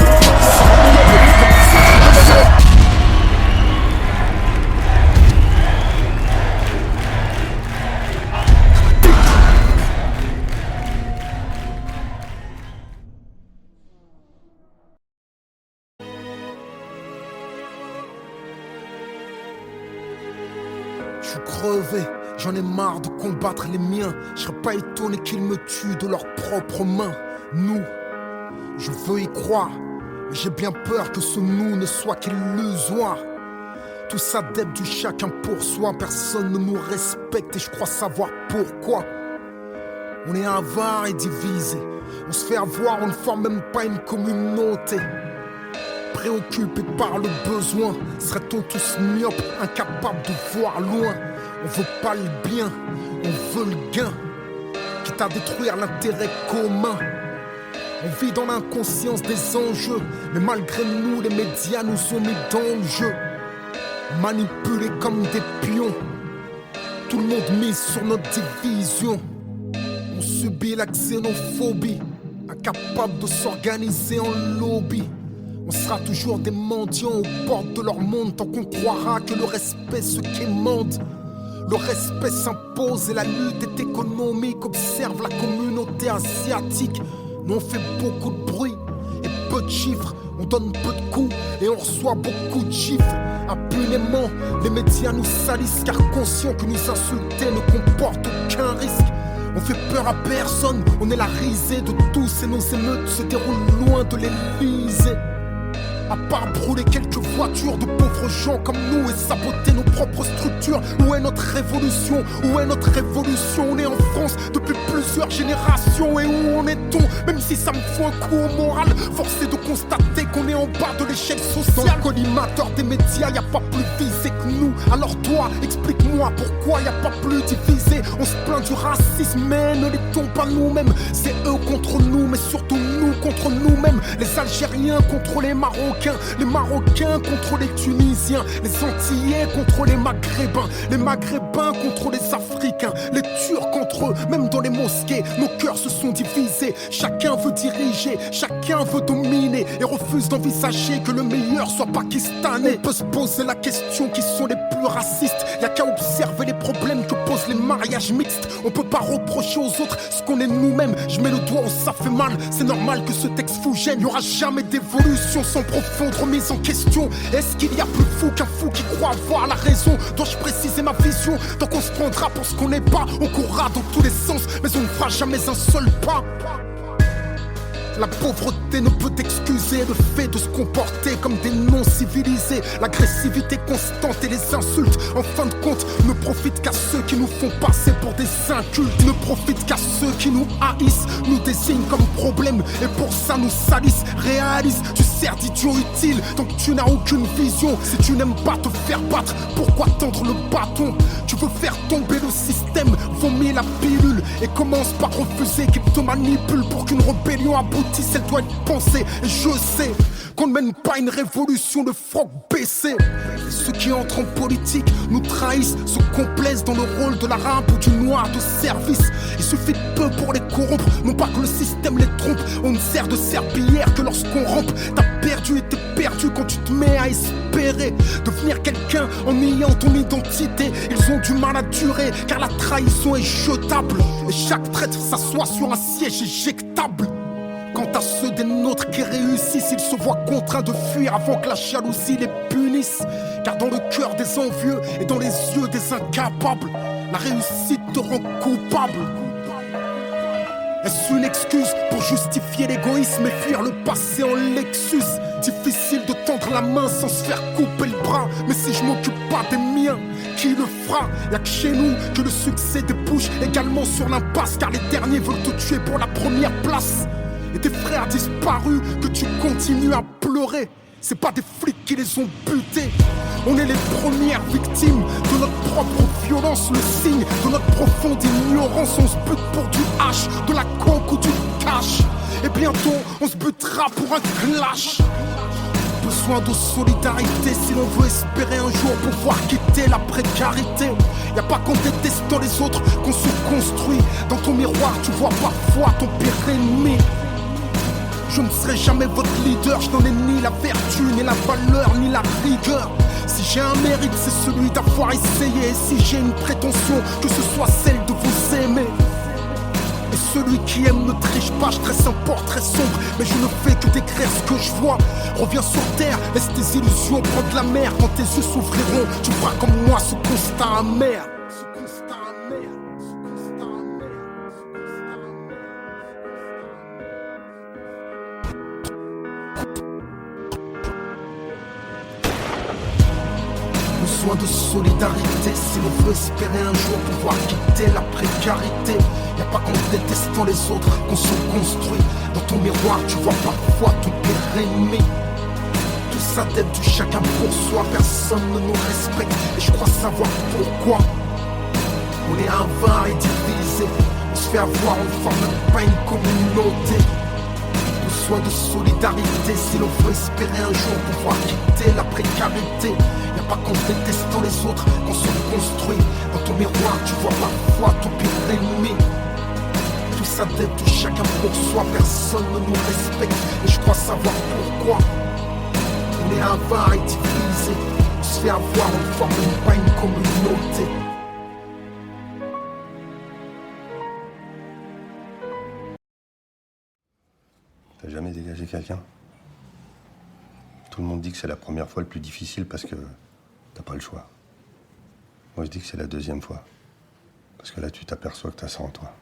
Je suis crevé, j'en ai marre de combattre les miens. Je serais pas étonné qu'ils me tuent de leurs propres mains. Nous, je veux y croire, mais j'ai bien peur que ce nous ne soit qu'illusoire. Tout s'adepte du chacun pour soi, personne ne nous respecte et je crois savoir pourquoi. On est avare et divisé, on se fait avoir, on ne forme même pas une communauté. Préoccupés par le besoin, serait-on tous myopes, incapables de voir loin? On veut pas le bien, on veut le gain, quitte à détruire l'intérêt commun. On vit dans l'inconscience des enjeux, mais malgré nous, les médias nous ont mis dans le jeu. Manipulés comme des pions, tout le monde mise sur notre division. On subit la xénophobie, incapable de s'organiser en lobby. On sera toujours des mendiants aux portes de leur monde tant qu'on croira que le respect se quémande. Le respect s'impose et la lutte est économique. Observe la communauté asiatique. Nous on fait beaucoup de bruit et peu de chiffres. On donne peu de coups et on reçoit beaucoup de chiffres. Impunément, les médias nous salissent car conscients que nous insulter ne comporte aucun risque. On fait peur à personne, on est la risée de tous et nos émeutes se déroulent loin de l'Élysée. À part brûler quelques voitures de pauvres gens comme nous et saboter nos propres structures. Où est notre révolution? Où est notre révolution? On est en France depuis plusieurs générations. Et où en est-on? Même si ça me fout un coup au moral, force est de constater qu'on est en bas de l'échelle sociale. Dans le collimateur des médias, y a pas plus visé que nous. Alors toi, explique-moi pourquoi y a pas plus divisé. On se plaint du racisme, mais ne l'étons pas nous-mêmes. C'est eux contre nous, mais surtout nous contre nous-mêmes. Les Algériens contre les Marocains contre les Tunisiens, les Antillais contre les Maghrébins contre les Africains, les Turcs contre eux, même dans les mosquées, nos cœurs se sont divisés. Chacun veut diriger, chacun veut dominer et refuse d'envisager que le meilleur soit pakistanais. On peut se poser la question qui sont les plus racistes. Y'a qu'à observer les problèmes que posent les mariages mixtes. On peut pas reprocher aux autres ce qu'on est nous-mêmes. Je mets le doigt où ça fait mal, c'est normal que ce texte vous gêne. Y'aura jamais d'évolution sans profonde remise en question. Est-ce qu'il y a plus fou qu'un fou qui croit avoir la raison? Dois-je préciser ma vision? Tant qu'on se prendra pour ce qu'on n'est pas, on courra dans tous les sens, mais on ne fera jamais un seul pas. La pauvreté ne peut excuser le fait de se comporter comme des non-civilisés. L'agressivité constante et les insultes, en fin de compte, ne profitent qu'à ceux qui nous font passer pour des incultes. Ne profitent qu'à ceux qui nous haïssent, nous désignent comme problème et pour ça nous salissent. Réalise, tu sers d'idiot utile donc tu n'as aucune vision. Si tu n'aimes pas te faire battre, pourquoi tendre le bâton? Tu veux faire tomber le système, vomir la pilule et commence par refuser qu'il te manipule pour qu'une rébellion aboutisse. Elle doit être pensée et je sais qu'on ne mène pas une révolution de froc baissé. Et ceux qui entrent en politique nous trahissent, se complaisent dans le rôle de l'arabe ou du noir de service. Il suffit de peu pour les corrompre, non pas que le système les trompe. On ne sert de serpillière que lorsqu'on rampe. T'as perdu et t'es perdu quand tu te mets à espérer devenir quelqu'un en niant ton identité. Ils ont du mal à durer car la trahison est jetable et chaque traître s'assoit sur un siège éjectable. Quant à ceux des nôtres qui réussissent, ils se voient contraints de fuir avant que la jalousie les punisse. Car dans le cœur des envieux et dans les yeux des incapables, la réussite te rend coupable. Est-ce une excuse pour justifier l'égoïsme et fuir le passé en Lexus? Difficile de tendre la main sans se faire couper le bras. Mais si je m'occupe pas des miens, qui le fera? Y'a que chez nous que le succès débouche également sur l'impasse. Car les derniers veulent te tuer pour la première place. Et tes frères disparus que tu continues à pleurer. c'est pas des flics qui les ont butés. On est les premières victimes de notre propre violence, le signe de notre profonde ignorance. On se bute pour du hache, de la coke ou du cash. Et bientôt, on se butera pour un clash. Besoin de solidarité si l'on veut espérer un jour pouvoir quitter la précarité. Y'a pas qu'en détestant les autres qu'on se construit. Dans ton miroir, tu vois parfois ton pire ennemi. Je ne serai jamais votre leader, je n'en ai ni la vertu, ni la valeur, ni la rigueur. Si j'ai un mérite, c'est celui d'avoir essayé. Et si j'ai une prétention, que ce soit celle de vous aimer. Et celui qui aime ne triche pas, je dresse un portrait sombre. Mais je ne fais que décrire ce que je vois. Reviens sur terre, laisse tes illusions prendre la mer. Quand tes yeux s'ouvriront, tu feras comme moi ce constat amer. Besoin de solidarité si l'on veut espérer un jour pouvoir quitter la précarité. Y'a pas qu'en détestant les autres qu'on se construit. Dans ton miroir tu vois parfois ton pire ennemi. Tout ça t'aide du chacun pour soi, personne ne nous respecte. Et je crois savoir pourquoi. On est avare et divisé, on se fait avoir, on forme pas une communauté. Besoin de solidarité si l'on veut espérer un jour pouvoir quitter la précarité. Y'a pas qu'en détestant les autres qu'on se construit. Dans ton miroir tu vois parfois ton pire ennemi. Tout ça t'aide de chacun pour soi, personne ne nous respecte. Et je crois savoir pourquoi. On est avare et divisé, on se fait avoir, on forme pas une communauté. T'as jamais dégagé quelqu'un? Tout le monde dit que c'est la première fois le plus difficile parce que t'as pas le choix. Moi je dis que c'est la deuxième fois. Parce que là tu t'aperçois que t'as ça en toi.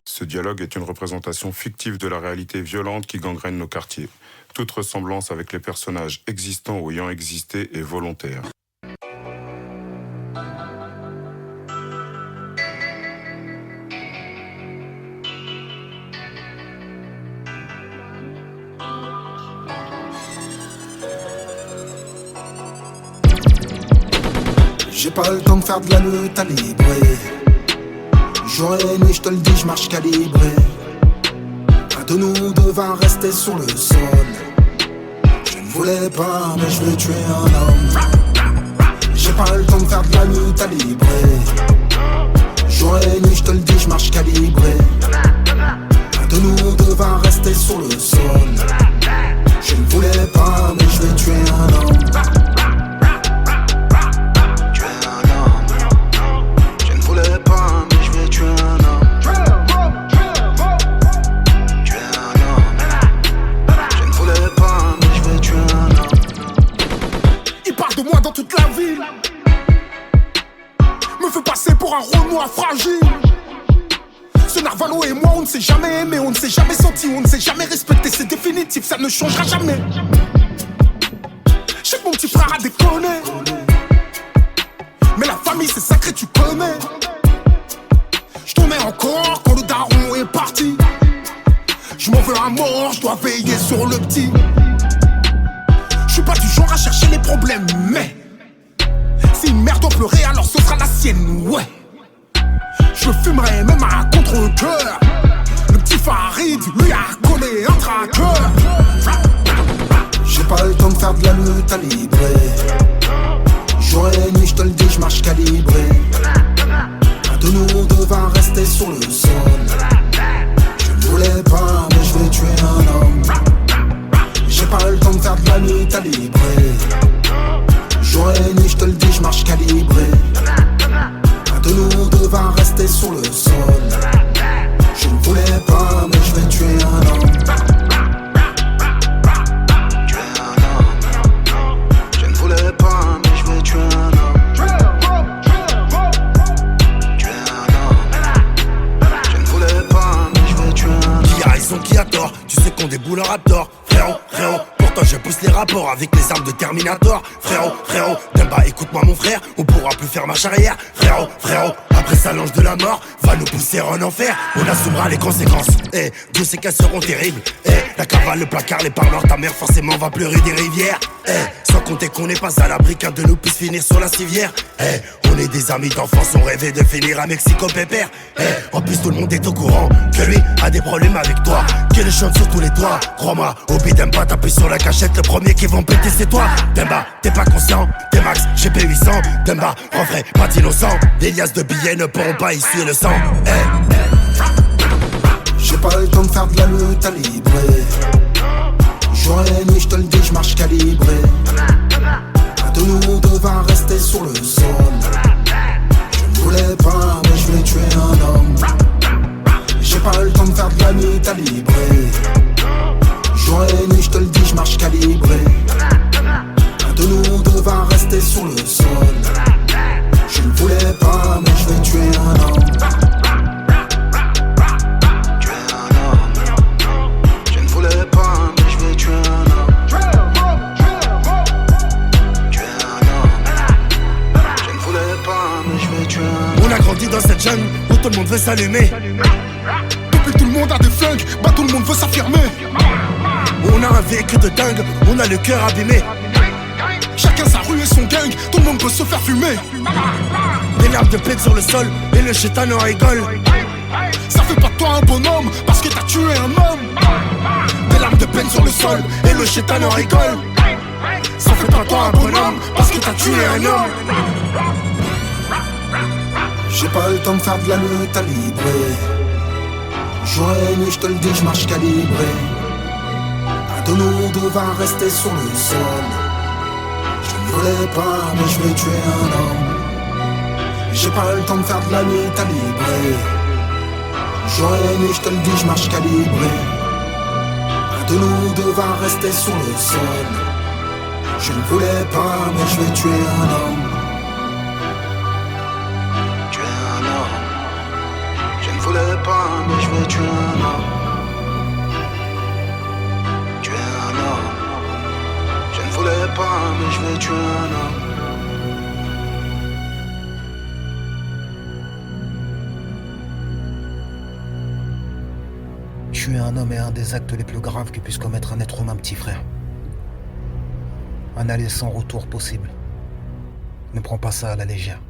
Ce dialogue est une représentation fictive de la réalité violente qui gangrène nos quartiers. Toute ressemblance avec les personnages existants ou ayant existé est volontaire. J'ai pas le temps de faire de la lutte à librer. Jour et nuit, je te le dis, je marche calibré. Un de nous devant rester sur le sol. Je ne voulais pas, mais je veux tuer un homme. J'ai pas le temps de faire de la lutte à librer. Jour et nuit, je te le dis, je marche calibré. Un de nous devant rester sur le sol. Je ne voulais pas, mais je veux tuer un homme. Un Renoir fragile. Ce Narvalo et moi on ne s'est jamais aimé, on ne s'est jamais senti, on ne s'est jamais respecté. C'est définitif, ça ne changera jamais. Je sais que mon petit frère a déconné, mais la famille c'est sacré, tu connais. Je tournais encore quand le daron est parti. Je m'en veux à mort, je dois veiller sur le petit. Je suis pas du genre à chercher les problèmes, mais si une mère doit pleurer, alors ce sera la sienne, ouais. Je fumerai même à contre-cœur. Le petit Farid, lui a collé un traqueur. J'ai pas le temps de faire de la lutte à librer. Jour et nuit, je te le dis, je marche calibré. Un de nous devant rester sur le sol. Je ne voulais pas, mais je vais tuer un homme. J'ai pas le temps de faire de la lutte à librer. Jour et nuit, je te le dis, je marche calibré. Un de nous devant rester sur le sol. Je ne voulais pas, mais je vais tuer un homme. Tuer un homme. Je ne voulais pas, mais je vais tuer un homme. Tuer un homme. Je ne voulais pas, mais je vais tuer un homme. Qui a raison, qui a tort? Tu sais qu'on déboule à tort. Frérot, frérot. Maintenant je pousse les rapports avec les armes de Terminator. Frérot, Demba écoute-moi mon frère, on pourra plus faire marche arrière. Frérot, après sa lance de la mort va nous pousser en enfer. On assumera les conséquences, Dieu sait qu'elles seront terribles. La cavale, le placard, les parleurs, ta mère forcément va pleurer des rivières. Sans compter qu'on n'est pas à l'abri qu'un de nous puisse finir sur la civière. On est des amis d'enfance, on rêvait de finir à Mexico pépère. En plus tout le monde est au courant que lui a des problèmes avec toi, qu'il chante sur tous les toits. Crois-moi, Obi Demba t'appuie sur la cachette, le premier qui vont péter c'est toi. Demba, t'es pas conscient, t'es max, GP 800. Demba, en vrai, pas d'innocent. Des liasses de billets ne pourront pas essuyer le sang. J'ai pas le temps de faire de la lutte à librer. Jour et nuit, je te le dis, je marche calibré. Un de nous devant rester sur le sol. Je ne voulais pas, mais je vais tuer un homme. J'ai pas le temps de faire de la lutte à librer. Jour et nuit, je te le dis, je marche calibré. Un de nous devant rester sur le sol. Je ne voulais pas, mais je vais tuer un homme. On a grandi dans cette jungle où tout le monde veut s'allumer. Depuis que tout le monde a des flingues, bah tout le monde veut s'affirmer. On a un vécu de dingue, on a le cœur abîmé. Chacun sa rue et son gang, tout le monde peut se faire fumer. Des larmes de peine sur le sol et le chétan en rigole. Ça fait pas de toi un bonhomme parce que t'as tué un homme. Des larmes de peine sur le sol et le chétan en rigole. Ça fait pas de toi un bonhomme parce que t'as tué un homme. J'ai pas le temps de faire de la lutte à librer. Jour et nuit, je te le dis, je marche calibré. Un de nous devant rester sur le sol. Je ne voulais pas, mais je vais tuer un homme. J'ai pas le temps de faire de la lutte à librer. Jour et nuit, je te le dis, je marche calibré. Un de nous devant rester sur le sol. Je ne voulais pas, mais je vais tuer un homme. Je ne voulais pas, mais je vais tuer un homme. Tuer un homme. Je ne voulais pas, mais je vais tuer un homme. Tuer un homme est un des actes les plus graves que puisse commettre un être humain, petit frère. Un aller sans retour possible. Ne prends pas ça à la légère.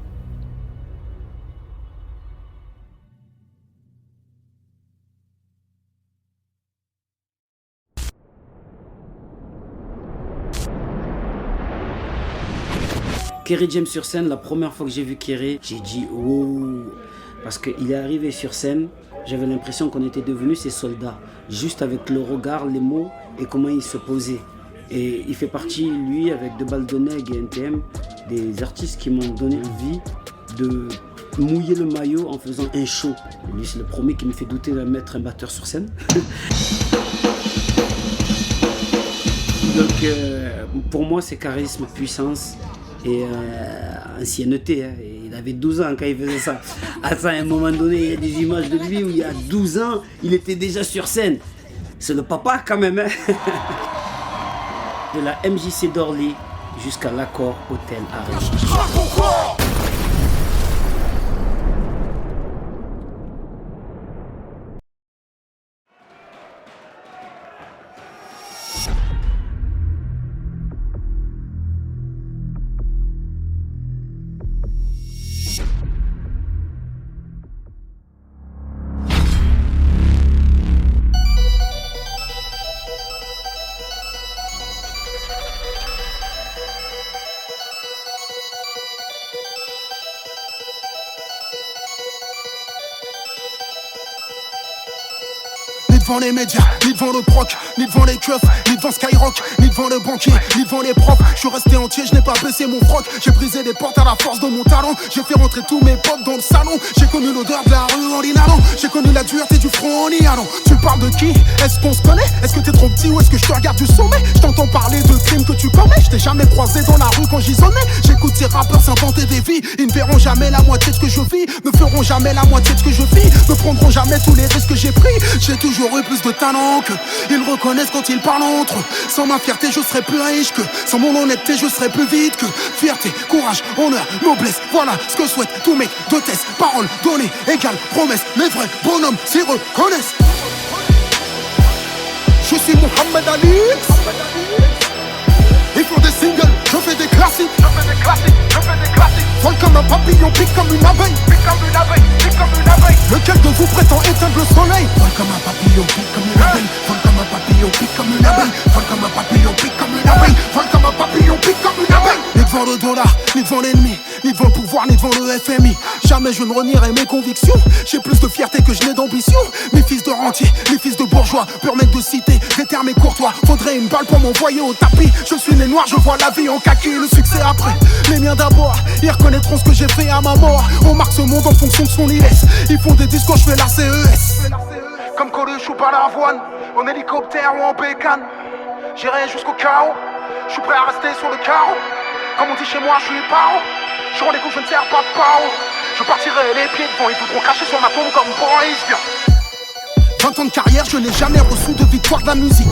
Kerry James sur scène, la première fois que j'ai vu Kerry, j'ai dit wow. Parce qu'il est arrivé sur scène, j'avais l'impression qu'on était devenus ses soldats. Juste avec le regard, les mots et comment il se posait. Et il fait partie, lui, avec De Baldoneg et NTM, des artistes qui m'ont donné envie de mouiller le maillot en faisant un show. Lui, c'est le premier qui me fait douter de mettre un batteur sur scène. Donc, pour moi, c'est charisme, puissance et ancienneté. Hein. Il avait 12 ans quand il faisait ça. À un moment donné, il y a des images de lui où il y a 12 ans, il était déjà sur scène. C'est le papa quand même. Hein. De la MJC d'Orly jusqu'à l'Accord Hôtel à Régis. Ni devant les médias, ni devant le proc, ni devant les keufs, ni devant Skyrock, ni devant le banquier, ni devant les profs. Je suis resté entier, je n'ai pas baissé mon froc. J'ai brisé des portes à la force de mon talent. J'ai fait rentrer tous mes potes dans le salon. J'ai connu l'odeur de la rue en l'inhalant. J'ai connu la dureté du front en y allant. Tu parles de qui? Est-ce qu'on se connaît? Est-ce que t'es trop petit ou est-ce que je te regarde du sommet? Je t'entends parler de crimes que tu commets. Je t'ai jamais croisé dans la rue quand j'isonnais. J'écoute ces rappeurs s'inventer des vies. Ils ne verront jamais la moitié de ce que je vis. Ne feront jamais la moitié de ce que je vis. Ne prendront jamais tous les risques que j'ai pris. J'ai toujours eu plus de talent que ils reconnaissent quand ils parlent entre eux. Sans ma fierté je serais plus riche que, sans mon honnêteté je serais plus vite que. Fierté, courage, honneur, noblesse, voilà ce que souhaitent tous mec de test. Parole donnée, égale promesse. Les vrais bonhommes s'y reconnaissent. Je suis Mohamed Ali. Ils font des singles, je fais des classiques. Vol comme un papillon, pique comme une abeille. Lequel de vous prétend éteindre le soleil? Vol comme un papillon, pique comme une abeille. Vol comme un papillon, pique comme une abeille. Vol comme un papillon, pique comme une abeille. Vol comme un papillon, pique comme une abeille. Ni devant le dollar, ni devant l'ennemi, ni devant le pouvoir, ni devant le FMI. Jamais je ne renierai mes convictions. J'ai plus de fierté que je n'ai d'ambition. Mes fils de rentiers, mes fils de bourgeois, pur mec de cité, des termes et courtois. Faudrait une balle pour m'envoyer au tapis. Je suis né noir, je vois la vie en kaki. Le succès après, les miens d'abord. Ils reconnaîtront ce que j'ai fait à ma mort. On marque ce monde en fonction de son IS. Ils font des discours, je fais la CES. Comme Coluche ou par l'avoine, en hélicoptère ou en bécane. J'irai jusqu'au chaos, je suis prêt à rester sur le carreau. Comme on dit chez moi, je suis paro. Je rends les coups, je ne sers pas de paro. Je partirai les pieds devant, ils voudront cracher sur ma tombe comme Boris Vian. 20 ans de carrière, je n'ai jamais reçu de victoire de la musique.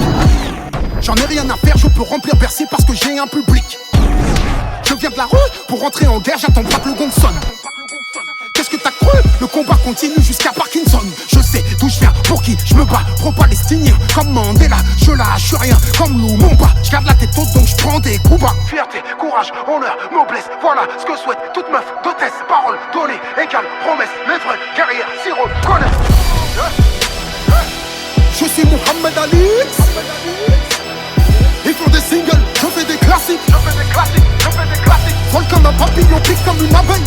J'en ai rien à faire, je peux remplir Bercy parce que j'ai un public. Je viens de la rue, pour rentrer en guerre, j'attends pas que le gong sonne. Qu'est-ce que t'as cru? Le combat continue jusqu'à Parkinson. Je sais d'où je viens, pour qui je me bats. Pro-palestinien, comme Mandela. Je lâche rien, comme Lumumba. Je garde la tête haute donc je prends des coups bas. Fierté, courage, honneur, noblesse. Voilà ce que souhaite toute meuf d'hôtesse. Parole donnée, égale promesse. Les vrais guerrières s'y reconnaissent. Je suis Mohamed Ali. Ils font des singles, je fais des classiques. Vol comme un papillon, pique comme une abeille.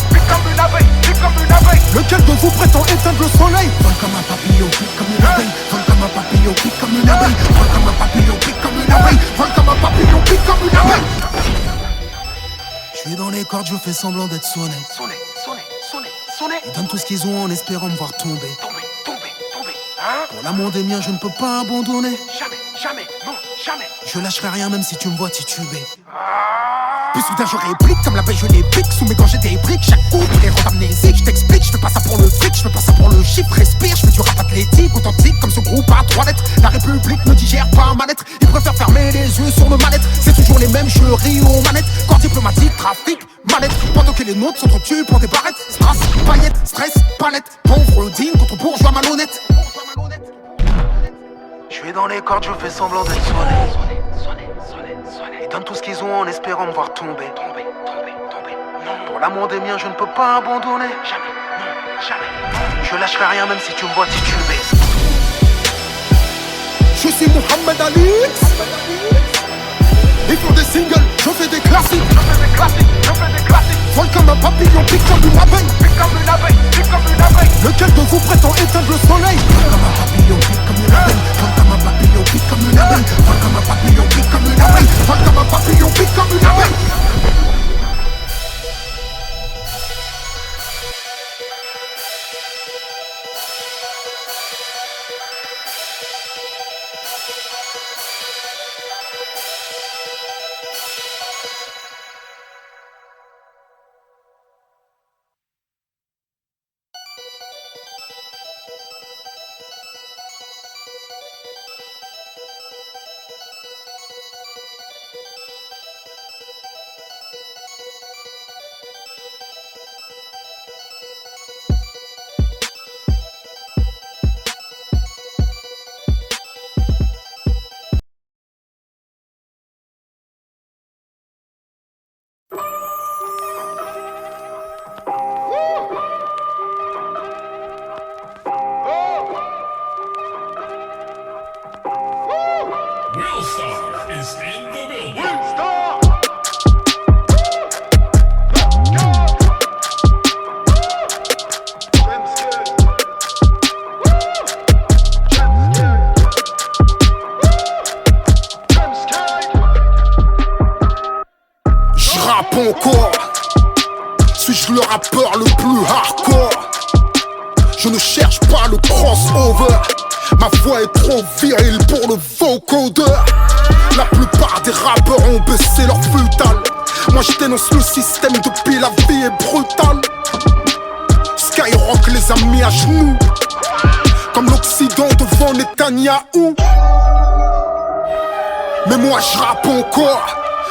Lequel de vous prétend éteindre le soleil? Vol comme un papillon, pique comme une abeille. Vol comme un papillon, pique comme une abeille. Vol comme un papillon, pique comme une abeille. Vol comme un papillon, pique comme une abeille. Je suis dans les cordes, je fais semblant d'être sonné. Ils donnent tout ce qu'ils ont en espérant me voir tomber. Pour l'amour des miens, je ne peux pas abandonner. Jamais, non, jamais. Je lâcherai rien même si tu me vois tituber. Puis soudain je réplique, comme la paix je les pique. Sous mes gants j'ai des briques, chaque coup tous les rends amnésiques. Je t'explique, je fais pas ça pour le fric, je fais pas ça pour le chiffre. Respire, je fais du rap athlétique, authentique comme ce groupe à 3 lettres. La République ne digère pas ma lettre. Ils préfèrent fermer les yeux sur le mal-être. C'est toujours les mêmes, je ris aux manettes. Corps diplomatique, trafic, manette. Pendant que les nôtres s'entretuent pour des barrettes. Strass, paillettes, stress, palette. Pauvre digne contre bourgeois malhonnête. Je suis dans les cordes, je fais semblant d'être sonné. Ils donnent tout ce qu'ils ont en espérant me voir tomber. Pour l'amour des miens, je ne peux pas abandonner. Jamais. Je lâcherai rien même si tu me vois tituber. Je suis Mohamed Ali. Ils font des singles, je fais des classiques. Vol comme un papillon, pique comme une abeille. Lequel de vous prétend éteindre le soleil? Vol comme un papillon, pique comme une abeille. Vol comme un papillon, pique comme une abeille. Vol comme un papillon, pique comme une abeille. Vol comme un papillon, pique comme une abeille. Encore, suis-je le rappeur le plus hardcore? Je ne cherche pas le crossover. Ma voix est trop virile pour le vocodeur. La plupart des rappeurs ont baissé leur futal. Moi je dénonce le système depuis la vie est brutale. Skyrock les a mis à genoux. comme l'Occident devant Netanyahou. Mais moi je rappe encore.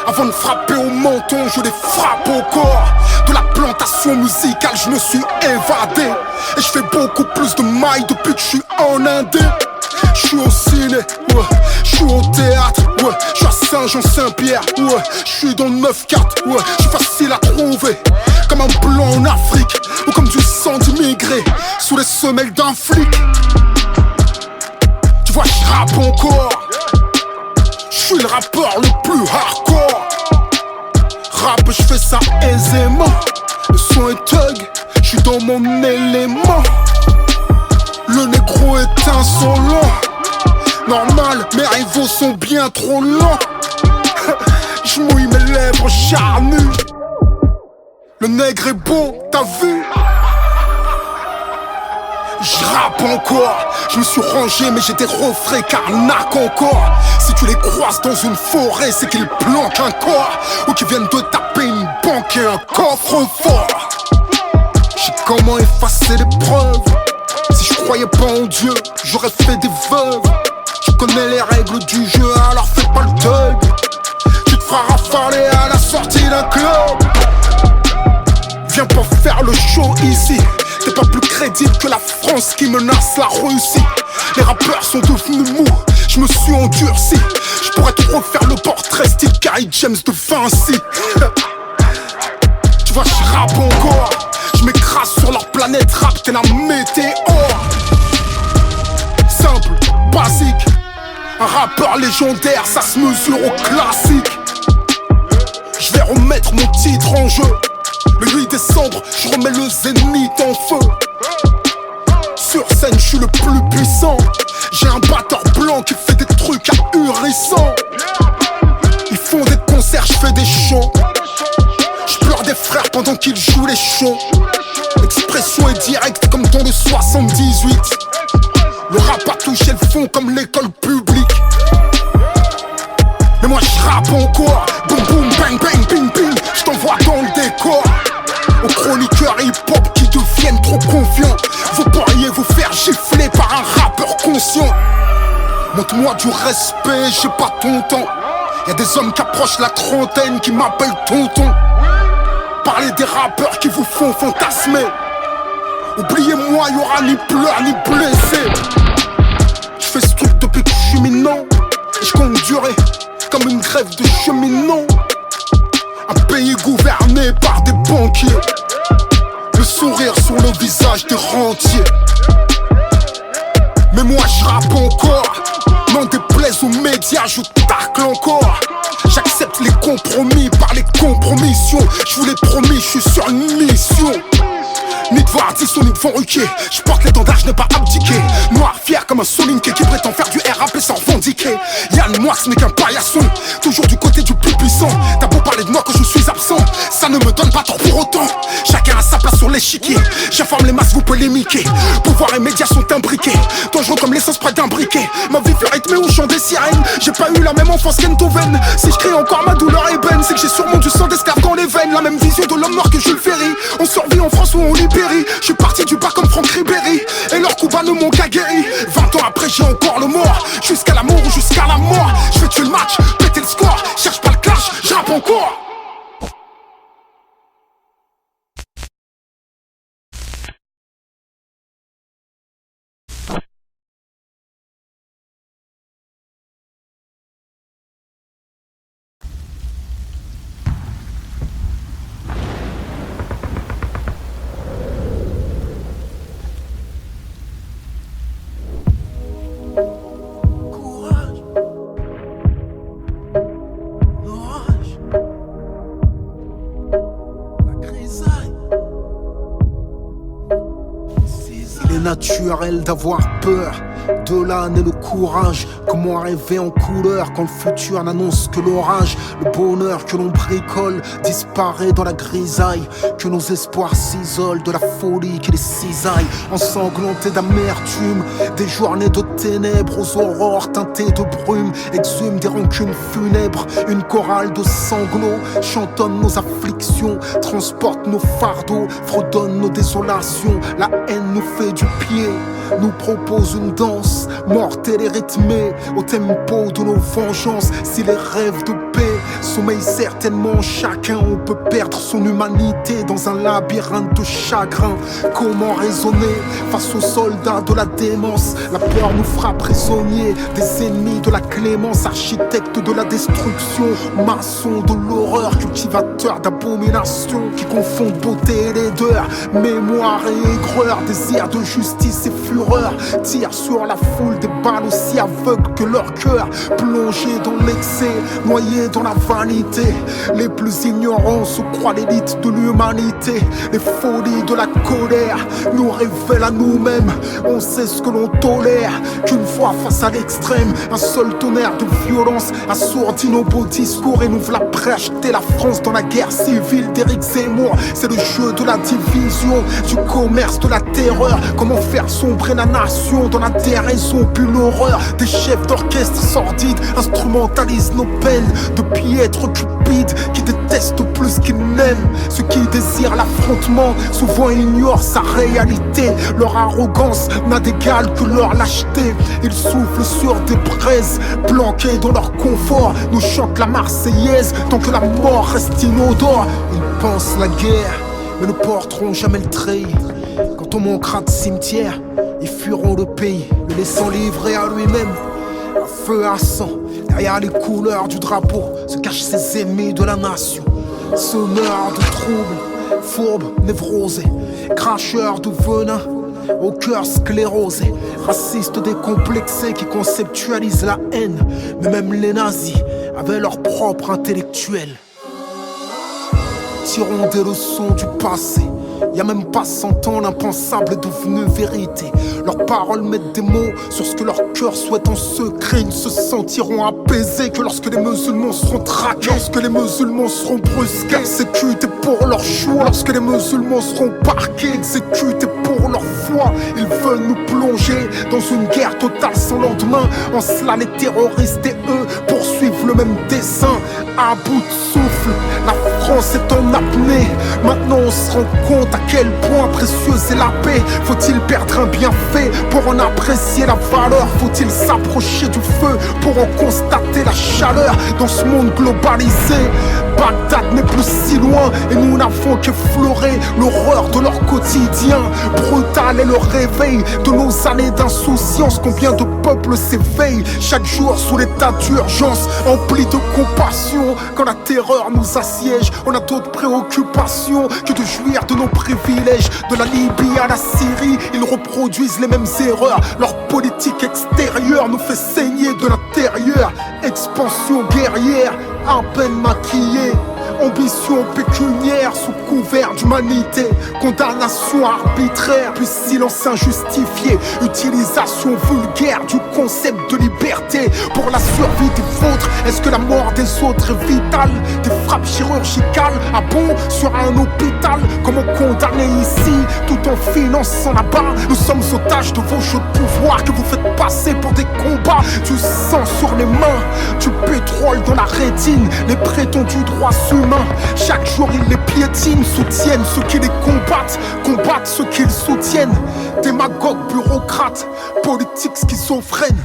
Avant de frapper au menton, je les frappe au corps. De la plantation musicale, je me suis évadé. Et je fais beaucoup plus de mailles depuis que je suis en Indé. Je suis au ciné, ouais. Je suis au théâtre, ouais. Je suis à Saint-Jean-Saint-Pierre, ouais. Je suis dans le 9-4, ouais. Je suis facile à trouver. Comme un blanc en Afrique, ou comme du sang d'immigré sous les semelles d'un flic. Tu vois, je rappe encore. Je suis le rappeur le plus hardcore. Rap, je fais ça aisément. Le son est thug, je suis dans mon élément. Le négro est insolent. Normal, mes rivaux sont bien trop lents. Je mouille mes lèvres charnues. Le nègre est beau, t'as vu? Je rappe encore, je me suis rangé mais j'ai des refrains carnac encore. Si tu les croises dans une forêt, c'est qu'ils planquent un corps, ou qu'ils viennent de taper une banque et un coffre-fort. J'ai comment effacer les preuves. Si je croyais pas en Dieu, j'aurais fait des veuves. Tu connais les règles du jeu, alors fais pas le thug. Tu te feras rafaler à la sortie d'un club. Viens pas faire le show ici. T'es pas plus crédible que la France qui menace la Russie. Les rappeurs sont devenus mous, je me suis endurci. Je pourrais te refaire le portrait style Kerry James de Vinci. Tu vois, je rappe encore. Je m'écrase sur leur planète rap, t'es la météore. Simple, basique. Un rappeur légendaire, ça se mesure au classique. Je vais remettre mon titre en jeu. Le 8 décembre, je remets le zénith en feu. Sur scène, je suis le plus puissant. J'ai un batteur blanc qui fait des trucs ahurissants. Ils font des concerts, je fais des shows. Je pleure des frères pendant qu'ils jouent les shows. L'expression est directe comme dans le 78. Le rap a touché le fond comme l'école publique. Mais moi je rappe encore. Boum boum bang bang ping ping. Je t'envoie dans le décor. Aux chroniqueurs hip-hop qui deviennent trop confiants. Vous pourriez vous faire gifler par un rappeur conscient. Montre-moi du respect, j'ai pas ton temps. Y'a des hommes qui approchent la trentaine qui m'appellent tonton. Parlez des rappeurs qui vous font fantasmer. Oubliez-moi, y'aura ni pleurs ni blessés. J'fais ce truc depuis que je suis minant. Et j'compte durer comme une grève de cheminot. Un pays gouverné par des banquiers. Le sourire sur le visage des rentiers. Mais moi je rappe encore. N'en déplaise aux médias, je tacle encore. J'accepte les compromis par les compromissions. Je vous l'ai promis, je suis sur une mission. Ni de voir Disson, ni de Van Ruquier. Je porte l'étendard, je n'ai pas abdiqué. Noir, fier comme un Solinké qui prétend faire du RAP sans revendiquer. Yann Moix n'est qu'un paillasson, toujours du côté du plus puissant. T'as beau parler de moi quand je suis absent, ça ne me donne pas tort pour autant. Chacun a sa place sur l'échiquier. J'informe les masses, vous polémiquez. Pouvoir et médias sont imbriqués. Dangereux comme l'essence près d'un briquet. Ma vie fait rythmer au chant des sirènes. J'ai pas eu la même enfance qu'Enthoven. Si je crie encore ma douleur ébène, c'est que j'ai sûrement du sang d'esclave dans les veines. La même vision de l'homme noir que Jules Ferry. On survit en France ou on libère. Je suis parti du bas comme Franck Ribéry. Et leurs coups bas ne m'ont qu'à guéri. 20 ans après j'ai encore le mort. Jusqu'à l'amour ou jusqu'à la mort. Je vais tuer le match, péter le score. Cherche pas le clash, je rappe encore. Naturel d'avoir peur, de là naît le courage. Comment rêver en couleur quand le futur n'annonce que l'orage. Le bonheur que l'on bricole disparaît dans la grisaille. Que nos espoirs s'isolent de la folie qui les cisaille. Ensanglantés d'amertume, des journées de ténèbres aux aurores teintées de brume. Exhument des rancunes funèbres, une chorale de sanglots chantonne nos afflictions, transporte nos fardeaux, fredonne nos désolations. La haine nous fait du pied, nous propose une danse mortelle et rythmée au tempo de nos vengeances. Si les rêves de paix sommeillent certainement chacun, on peut perdre son humanité dans un labyrinthe de chagrin. Comment raisonner face aux soldats de la démence? La peur nous fera prisonniers des ennemis de la clémence, architectes de la destruction, maçons de l'horreur, cultivateurs d'abomination qui confondent beauté et laideur, mémoire et aigreur, désir de justice et fureur, tirent sur la foule des balles aussi aveugles que leur cœur, plongés dans l'excès, noyés dans la vanité. Les plus ignorants se croient l'élite de l'humanité. Les folies de la colère nous révèlent à nous-mêmes. On sait ce que l'on tolère, qu'une fois face à l'extrême, un seul tonnerre de violence assourdit nos beaux discours et nous voilà prêts à jeter la France dans la guerre civile d'Éric Zemmour. C'est le jeu de la division, du commerce, de la terreur. Comment faire sombrer la nation dans la déraison puis l'horreur. Des chefs d'orchestre sordides instrumentalisent nos peines de piètres cupides qui détestent plus qu'ils n'aiment. Ceux qui désirent l'affrontement souvent ignorent sa réalité. Leur arrogance n'a d'égal que leur lâcheté. Ils soufflent sur des braises planquées dans leur confort, nous chantent la Marseillaise tant que la mort reste inodore. Ils pensent la guerre mais ne porteront jamais le treillis. Quand on manquera de cimetière, ils fuiront le pays, le laissant livrer à lui-même. À feu à sang, derrière les couleurs du drapeau se cachent ses ennemis de la nation. Semeurs de troubles, fourbes, névrosés, cracheurs de venin, au cœur sclérosé, racistes décomplexés qui conceptualisent la haine. Mais même les nazis avaient leur propre intellectuel. Tirons des leçons du passé. Y'a même pas 100 ans, l'impensable est devenu vérité. Leurs paroles mettent des mots sur ce que leur cœur souhaite en secret. Ils ne se sentiront apaisés que lorsque les musulmans seront traqués, lorsque les musulmans seront brusqués, exécutés pour leur choix, lorsque les musulmans seront parqués, exécutés pour leur foi. Ils veulent nous plonger dans une guerre totale sans lendemain. En cela les terroristes et eux poursuivent le même dessein. À bout de souffle, la France est en apnée. Maintenant on se rend compte à quel point précieuse est la paix. Faut-il perdre un bienfait pour en apprécier la valeur? Faut-il s'approcher du feu pour en constater la chaleur? Dans ce monde globalisé, Bagdad n'est plus si loin et nous n'avons qu'effleuré l'horreur de leur quotidien. Brutal est le réveil de nos années d'insouciance. Combien de peuples s'éveillent chaque jour sous l'état d'urgence, empli de compassion. Quand la terreur nous assiège, on a d'autres préoccupations que de jouir de nos privilèges. De la Libye à la Syrie, ils reproduisent les mêmes erreurs. Leur politique extérieure nous fait saigner de l'intérieur. Expansion guerrière, à peine maquillée. Ambition pécuniaire sous couvert d'humanité. Condamnation arbitraire, puis silence injustifié. Utilisation vulgaire du concept de liberté pour la survie des vôtres. Est-ce que la mort des autres est vitale? Des frappes chirurgicales à bon sur un hôpital. Comment condamner ici tout en finançant là-bas? Nous sommes otages de vos jeux de pouvoir que vous faites passer pour des combats. Du sang sur les mains, du pétrole dans la rétine. Les prétendus droits humains, chaque jour ils les piétinent, soutiennent ceux qui les combattent, combattent ceux qu'ils soutiennent. Démagogues, bureaucrates, politiques schizophrènes.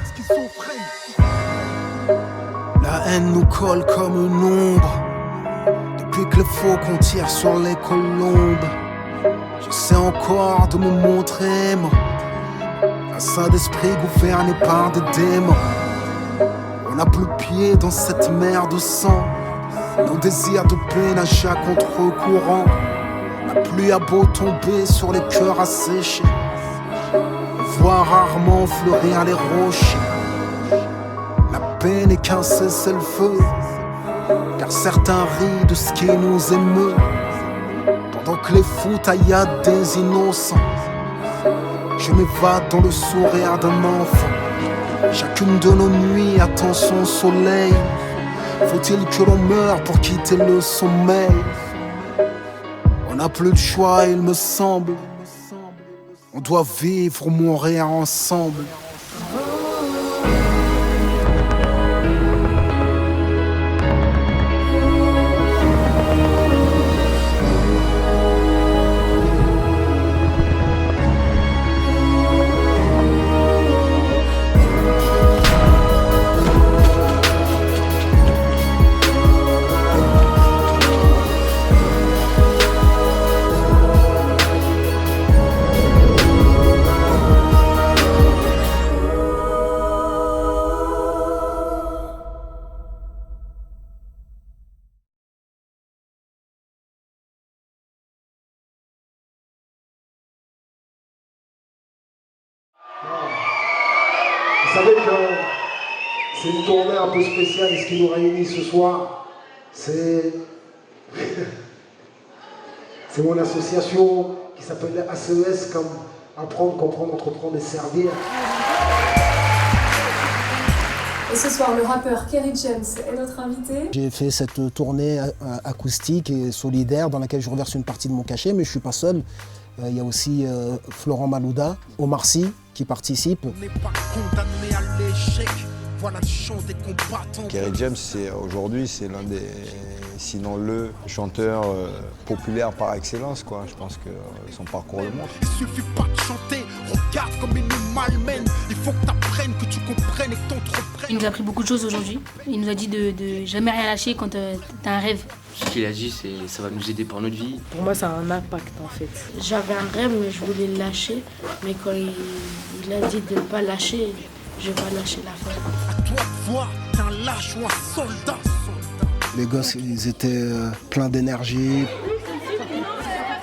La haine nous colle comme une ombre. Depuis que le faucon tire sur les colombes, j'essaie encore de me montrer moi, un saint d'esprit gouverné par des démons. On n'a plus pied dans cette mer de sang. Nos désirs de paix nagent à contre-courant. La pluie a beau tomber sur les cœurs asséchés, on voit rarement fleurir les rochers. La paix n'est qu'un cessez-le-feu, car certains rient de ce qui nous émeut. Pendant que les fous tailladent des innocents, je m'évade dans le sourire d'un enfant. Chacune de nos nuits attend son soleil. Faut-il que l'on meure pour quitter le sommeil? On n'a plus de choix, il me semble. On doit vivre ou mourir ensemble. C'est une tournée un peu spéciale et ce qui nous réunit ce soir, c'est mon association qui s'appelle ACES, comme apprendre, comprendre, entreprendre et servir. Et ce soir, le rappeur Kerry James est notre invité. J'ai fait cette tournée acoustique et solidaire dans laquelle je reverse une partie de mon cachet, mais je ne suis pas seul. Il y a aussi Florent Malouda, Omar Sy qui participe. On n'est pas condamné à l'échec. Voilà le chant des combattants. Kerry James, aujourd'hui, c'est l'un des, sinon le chanteur populaire par excellence, quoi. Je pense que son parcours le montre. Il suffit pas de chanter, regarde comme il nous malmène. Il faut que t'apprennes, que tu comprennes et que t'entreprennes. Il nous a appris beaucoup de choses aujourd'hui. Il nous a dit de jamais rien lâcher quand t'as un rêve. Ce qu'il a dit, ça va nous aider pour notre vie. Pour moi, ça a un impact en fait. J'avais un rêve, mais je voulais le lâcher. Mais quand il a dit de ne pas lâcher, je vais pas lâcher l'affaire. À toi de voir, t'es un lâche ou un soldat. Les gosses, ils étaient pleins d'énergie.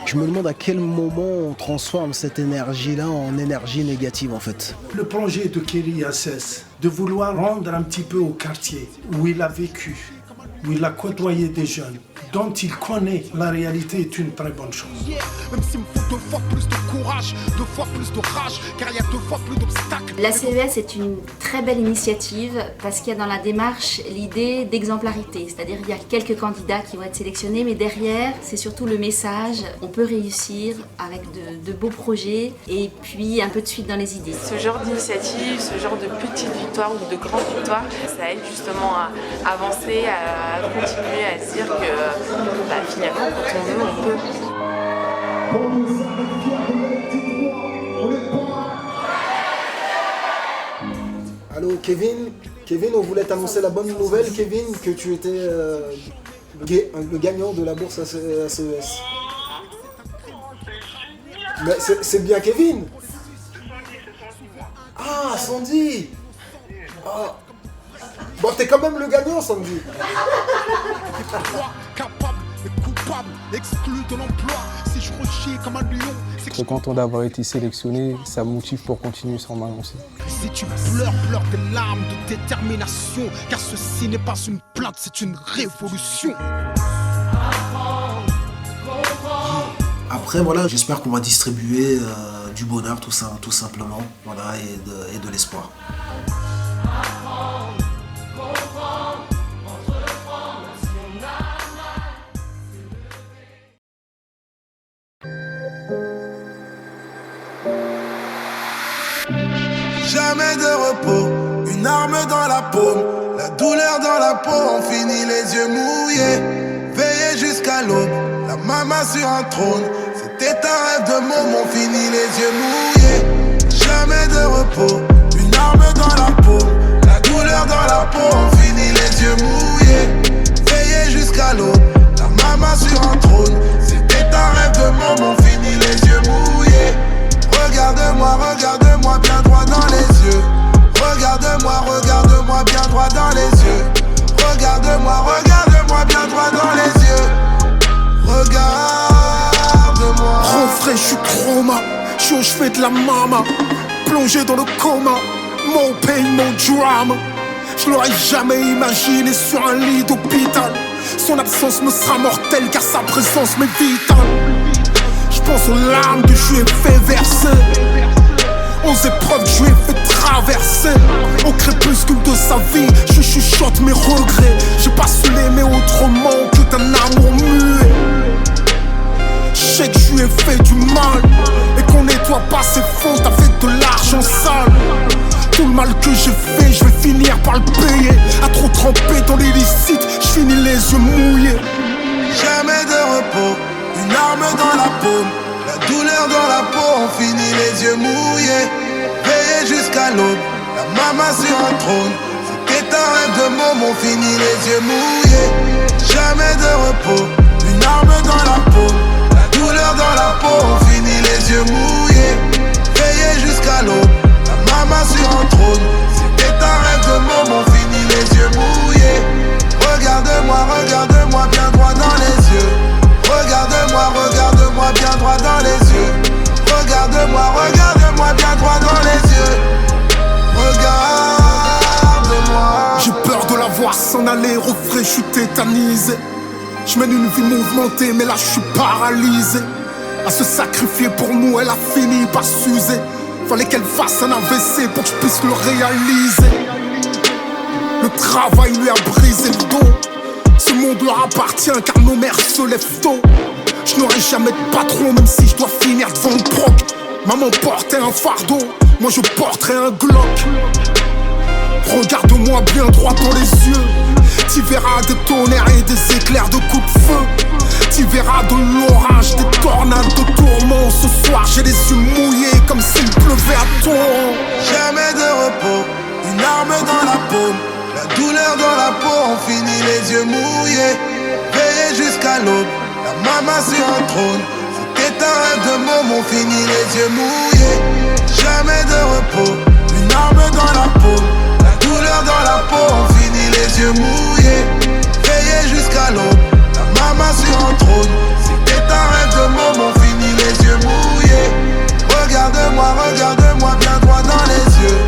Je me demande à quel moment on transforme cette énergie-là en énergie négative en fait. Le projet de Kerry ACES, de vouloir rendre un petit peu au quartier où il a vécu, où il a côtoyé des jeunes, dont il connaît la réalité, est une très bonne chose. Même s'il me faut 2 fois plus de courage, 2 fois plus de rage, car il y a 2 fois plus d'obstacles. La CES est une très belle initiative parce qu'il y a dans la démarche l'idée d'exemplarité. C'est-à-dire qu'il y a quelques candidats qui vont être sélectionnés, mais derrière, c'est surtout le message. On peut réussir avec de beaux projets et puis un peu de suite dans les idées. Ce genre d'initiative, ce genre de petites victoires ou de grandes victoires, ça aide justement à avancer, à continuer à se dire que finalement, quand on veut, on peut. Allô Kevin, on voulait t'annoncer la bonne nouvelle, Kevin, que tu étais le gagnant de la bourse ACES. Mais c'est bien Kevin. Ah, Sandy. Ah. Bon, t'es quand même le gagnant, Sandy. Capable et coupable, exclu de l'emploi. Si je rechie comme un lion, Je suis content d'avoir été sélectionné, ça me motive pour continuer sans m'annoncer. Si tu pleures des larmes de détermination, car ceci n'est pas une plainte, c'est une révolution. Après voilà, j'espère qu'on va distribuer du bonheur tout simplement, voilà, et de l'espoir. Jamais de repos, une arme dans la paume, la douleur dans la peau, on finit les yeux mouillés, veillé jusqu'à l'aube, la maman sur un trône, c'était un rêve de môme, on finit les yeux mouillés. Jamais de repos, une arme dans la paume, la douleur dans la peau, on finit les yeux mouillés, veillé jusqu'à l'aube, la maman sur un trône, c'était un rêve de môme, on finit les yeux mouillés. Regarde-moi bien droit dans les yeux. Regarde-moi bien droit dans les yeux. Regarde-moi bien droit dans les yeux. Regarde-moi. Refrais, je suis trauma, je suis au chevet de la mama, plongé dans le coma, mon pain, mon drame. Je l'aurais jamais imaginé sur un lit d'hôpital. Son absence me sera mortelle car sa présence m'est vitale. Je pense aux larmes que je lui ai fait verser, aux épreuves que je lui ai fait traverser. Au crépuscule de sa vie, je chuchote mes regrets. J'ai pas su l'aimer autrement que d'un amour muet. Je sais que je lui ai fait du mal et qu'on nettoie pas ses fautes avec de l'argent sale. Tout le mal que j'ai fait, je vais finir par le payer. À trop tremper dans l'illicite, je finis les yeux mouillés. Jamais de repos, une arme dans la paume, la douleur dans la peau, on finit les yeux mouillés, veillé jusqu'à l'aube, la maman sur un trône, c'était un rêve de môme, on finit les yeux mouillés. Jamais de repos, une arme dans la paume, la douleur dans la peau, on finit les yeux mouillés, veillé jusqu'à l'aube, la maman sur un trône, c'était un rêve de môme, on finit les yeux mouillés. Regarde-moi bien droit dans les yeux. Regarde-moi bien droit dans les yeux. Regarde-moi bien droit dans les yeux. Regarde-moi. voir s'en aller, refrais, je suis tétanisé. Je mène une vie mouvementée, mais là je suis paralysé. À se sacrifier pour nous, elle a fini par s'user. Fallait qu'elle fasse un AVC pour que je puisse le réaliser. Le travail lui a brisé le dos. Ce monde leur appartient car nos mères se lèvent tôt. Je n'aurai jamais de patron même si je dois finir devant le proc. Maman portait un fardeau, moi je porterai un Glock. Regarde-moi bien droit dans les yeux. Tu verras des tonnerres et des éclairs de coups de feu. Tu verras de l'orage, des tornades de tourments. Ce soir j'ai les yeux mouillés comme s'il pleuvait à torrent. Jamais de repos, une arme dans la paume. La douleur dans la peau, on finit les yeux mouillés. Veillé jusqu'à l'aube, la maman sur un trône. C'était un rêve de môme, on finit les yeux mouillés. Jamais de repos, une arme dans la paume. La douleur dans la peau, on finit les yeux mouillés. Veillé jusqu'à l'aube, la maman sur un trône. C'était un rêve de môme, on finit les yeux mouillés. Regarde-moi bien droit dans les yeux.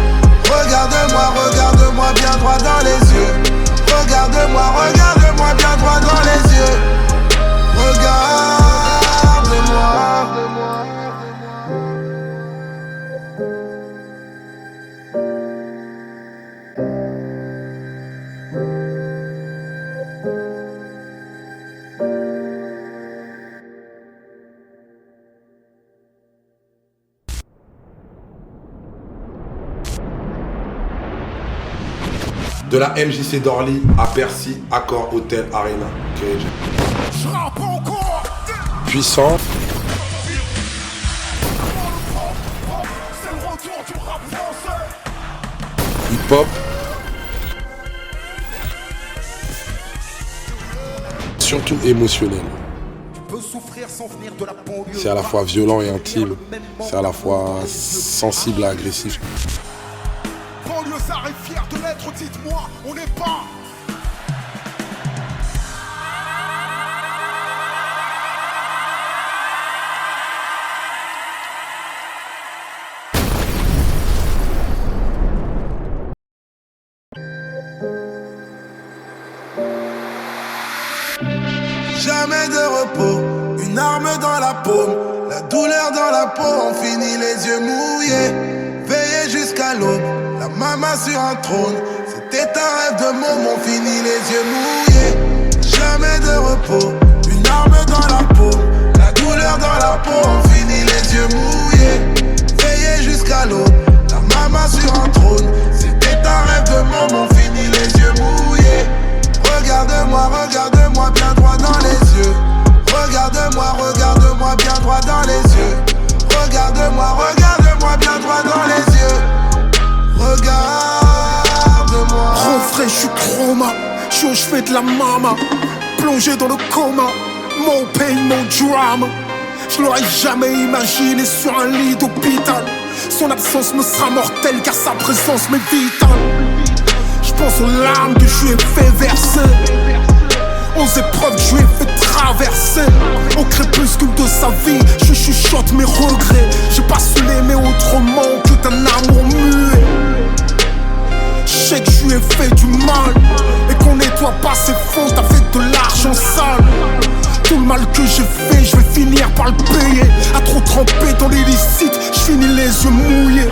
Regarde-moi bien droit dans les yeux. Regarde-moi bien droit dans les yeux. Regarde-moi. De la MJC d'Orly à Percy, Accor Hotel Arena. Puissant. Hip-hop. Surtout émotionnel. C'est à la fois violent et intime. C'est à la fois sensible et agressif. Banlieusard est fier de l'être, dites-moi, on n'est pas. Jamais de repos, une arme dans la paume. La douleur dans la peau, on finit les yeux mouillés. Veillé jusqu'à l'aube, la maman sur un trône. C'était un rêve de môme, on finit les yeux mouillés. Jamais de repos, une arme dans la paume. La douleur dans la peau, on finit les yeux mouillés. Veillé jusqu'à l'aube, la maman sur un trône. C'était un rêve de môme, on finit les yeux mouillés. Regarde-moi bien droit dans les yeux. Regarde-moi bien droit dans les yeux. Regarde-moi bien droit dans les yeux. Regarde-moi. Refrais, je suis trauma, je suis au chevet de la mama. Plongé dans le coma, mon pain, mon drame. Je l'aurais jamais imaginé sur un lit d'hôpital. Son absence me sera mortelle car sa présence m'est vitale. Je pense aux larmes que je lui ai fait verser, aux épreuves que je lui ai fait traverser. Au crépuscule de sa vie, je chuchote mes regrets. J'ai pas su l'aimer autrement que d'un amour muet. Je sais que je lui ai fait du mal et qu'on nettoie pas ses fautes avec de l'argent sale. Tout le mal que j'ai fait, je vais finir par le payer. À trop tremper dans l'illicite, je finis les yeux mouillés.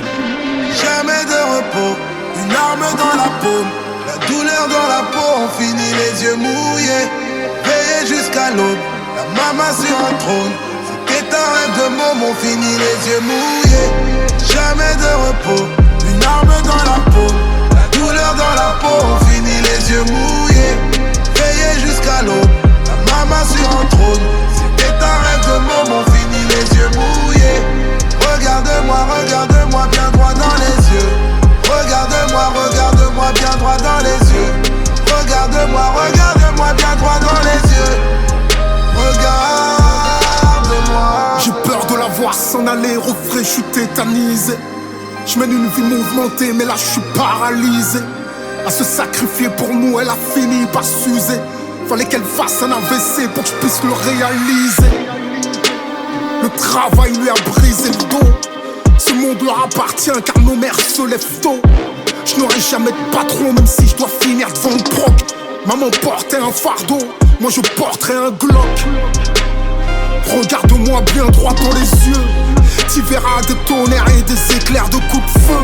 Jamais de repos, une arme dans la paume. La douleur dans la peau, on finit les yeux mouillés. Veillé jusqu'à l'aube, la maman sur un trône. C'était un rêve de môme, on finit les yeux mouillés. Jamais de repos, une arme dans la paume. La douleur dans la peau, on finit les yeux mouillés. Veillé jusqu'à l'aube, la maman sur un trône. C'était un rêve de môme, on finit les yeux mouillés. Regarde-moi bien droit dans les yeux. Regarde-moi bien droit dans les yeux. Regarde-moi bien droit dans les yeux. Regarde-moi. J'ai peur de la voir s'en aller, refrais, je suis tétanisé. Je mène une vie mouvementée, mais là je suis paralysé. À se sacrifier pour nous, elle a fini par s'user. Fallait qu'elle fasse un AVC pour que je puisse le réaliser. Le travail lui a brisé le dos. Ce monde leur appartient car nos mères se lèvent tôt. Je n'aurai jamais de patron même si je dois finir devant le proc. Maman portait un fardeau, moi je porterais un Glock. Regarde-moi bien droit dans les yeux. Tu verras des tonnerres et des éclairs de coupe-feu.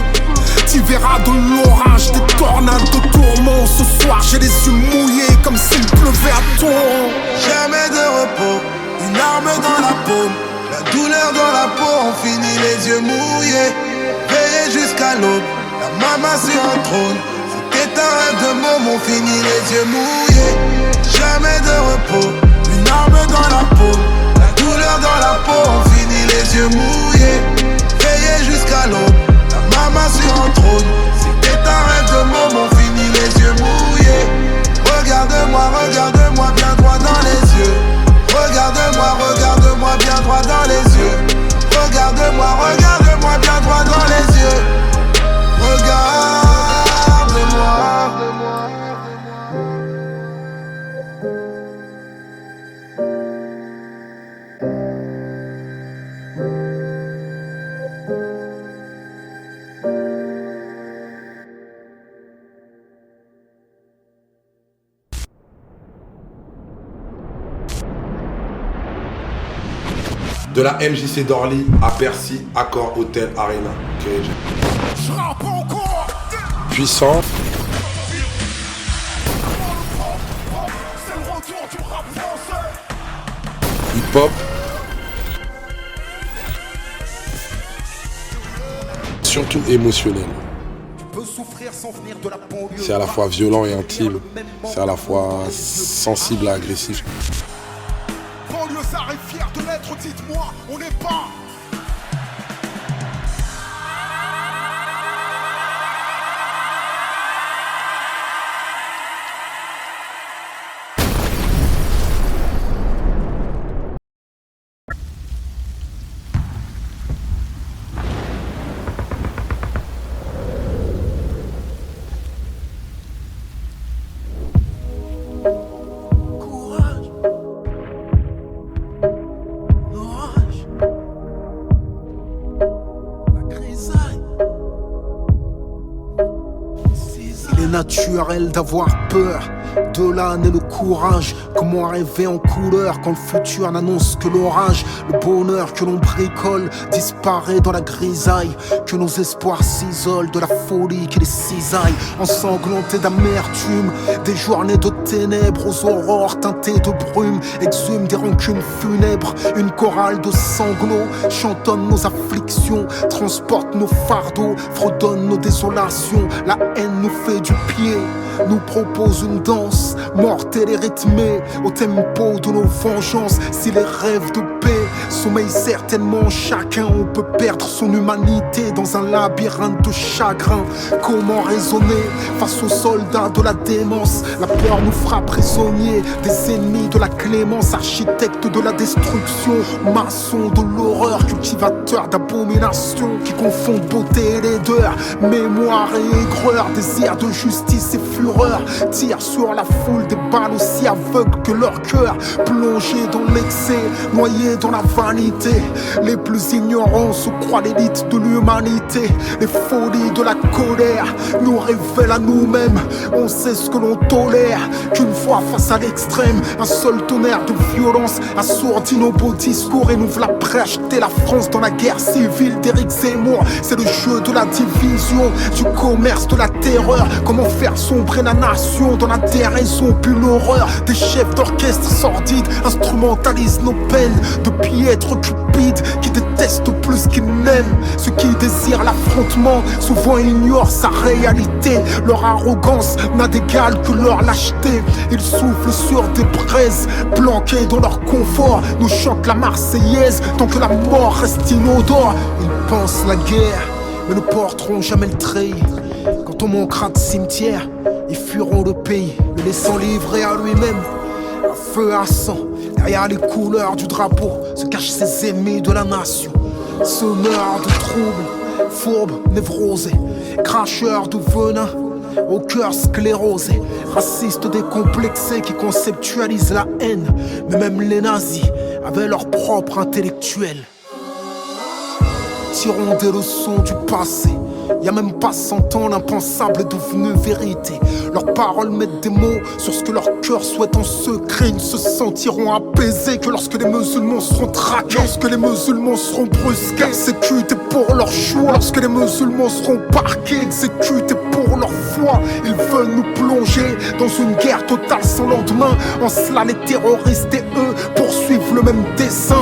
Tu verras de l'orage, des tornades de tourments. Ce soir j'ai les yeux mouillés comme s'il pleuvait à torrent. Jamais de repos, une arme dans la paume. La douleur dans la peau, on finit les yeux mouillés. Veillé jusqu'à l'aube, la maman sur un trône. C'était un rêve de môme, on finit les yeux mouillés. Jamais de repos, une arme dans la paume. La douleur dans la peau, on finit les yeux mouillés. Veillé jusqu'à l'aube, la maman sur un trône. C'était un rêve de môme, on finit les yeux mouillés. Regarde-moi bien droit dans les yeux. Regarde-moi bien droit dans les yeux. Regarde-moi bien droit dans les yeux. Regarde-moi. De la MJC d'Orly à Percy, Accor Hotel Arena. Puissant. Hip-hop. Surtout émotionnel. C'est à la fois violent et intime. C'est à la fois sensible et agressif. Banlieusard est fier de l'être, dites-moi, on n'est pas. Naturel d'avoir peur, de là naît le courage. Comment rêver en couleur quand le futur n'annonce que l'orage. Le bonheur que l'on bricole disparaît dans la grisaille. Que nos espoirs s'isolent de la folie qui les cisaille. Ensanglantés d'amertume, des journées de ténèbres aux aurores teintées de brume. Exhument des rancunes funèbres, une chorale de sanglots chantonne nos afflictions, transporte nos fardeaux, fredonne nos désolations. La haine nous fait du pied, nous propose une danse mortelle et rythmée au tempo de nos vengeances. Si les rêves de paix sommeillent certainement chacun, on peut perdre son humanité dans un labyrinthe de chagrin. Comment raisonner face aux soldats de la démence? La peur nous fera prisonniers des ennemis de la clémence, architectes de la destruction, maçons de l'horreur, cultivateurs d'abomination qui confondent beauté et laideur, mémoire et aigreur, désir de justice et fureur, tirent sur la foule des balles aussi aveugles que leur cœur, plongés dans l'excès, noyés dans la vanité. Les plus ignorants se croient l'élite de l'humanité. Les folies de la colère nous révèlent à nous-mêmes. On sait ce que l'on tolère, qu'une fois face à l'extrême, un seul tonnerre de violence assourdit nos beaux discours et nous voilà prêts à jeter la France dans la guerre civile d'Éric Zemmour. C'est le jeu de la division, du commerce, de la terreur. Comment faire sombrer la nation dans la déraison puis l'horreur. Des chefs d'orchestre sordides instrumentalisent nos peines de piètres cupides qui détestent plus qu'ils n'aiment. Ceux qui désirent l'affrontement souvent ignorent sa réalité. Leur arrogance n'a d'égal que leur lâcheté. Ils soufflent sur des braises planquées dans leur confort, nous chantent la Marseillaise tant que la mort reste inodore. Ils pensent la guerre mais ne porteront jamais le treillis. Quand on manquera de cimetière, ils fuiront le pays, le laissant livrer à lui-même. À feu à sang, derrière les couleurs du drapeau se cachent ses ennemis de la nation. Semeurs de troubles, fourbes, névrosés, cracheurs de venin, au cœur sclérosé, racistes décomplexés qui conceptualisent la haine. Mais même les nazis avaient leur propre intellectuel. Tirons des leçons du passé Y a même pas 100 ans, l'impensable est devenu vérité. Leurs paroles mettent des mots sur ce que leur cœur souhaite en secret. Ils ne se sentiront apaisés que lorsque les musulmans seront traqués, lorsque les musulmans seront brusqués, exécutés pour leur choix, lorsque les musulmans seront parqués, exécutés pour leur foi. Ils veulent nous plonger dans une guerre totale sans lendemain. En cela les terroristes et eux poursuivent le même dessein.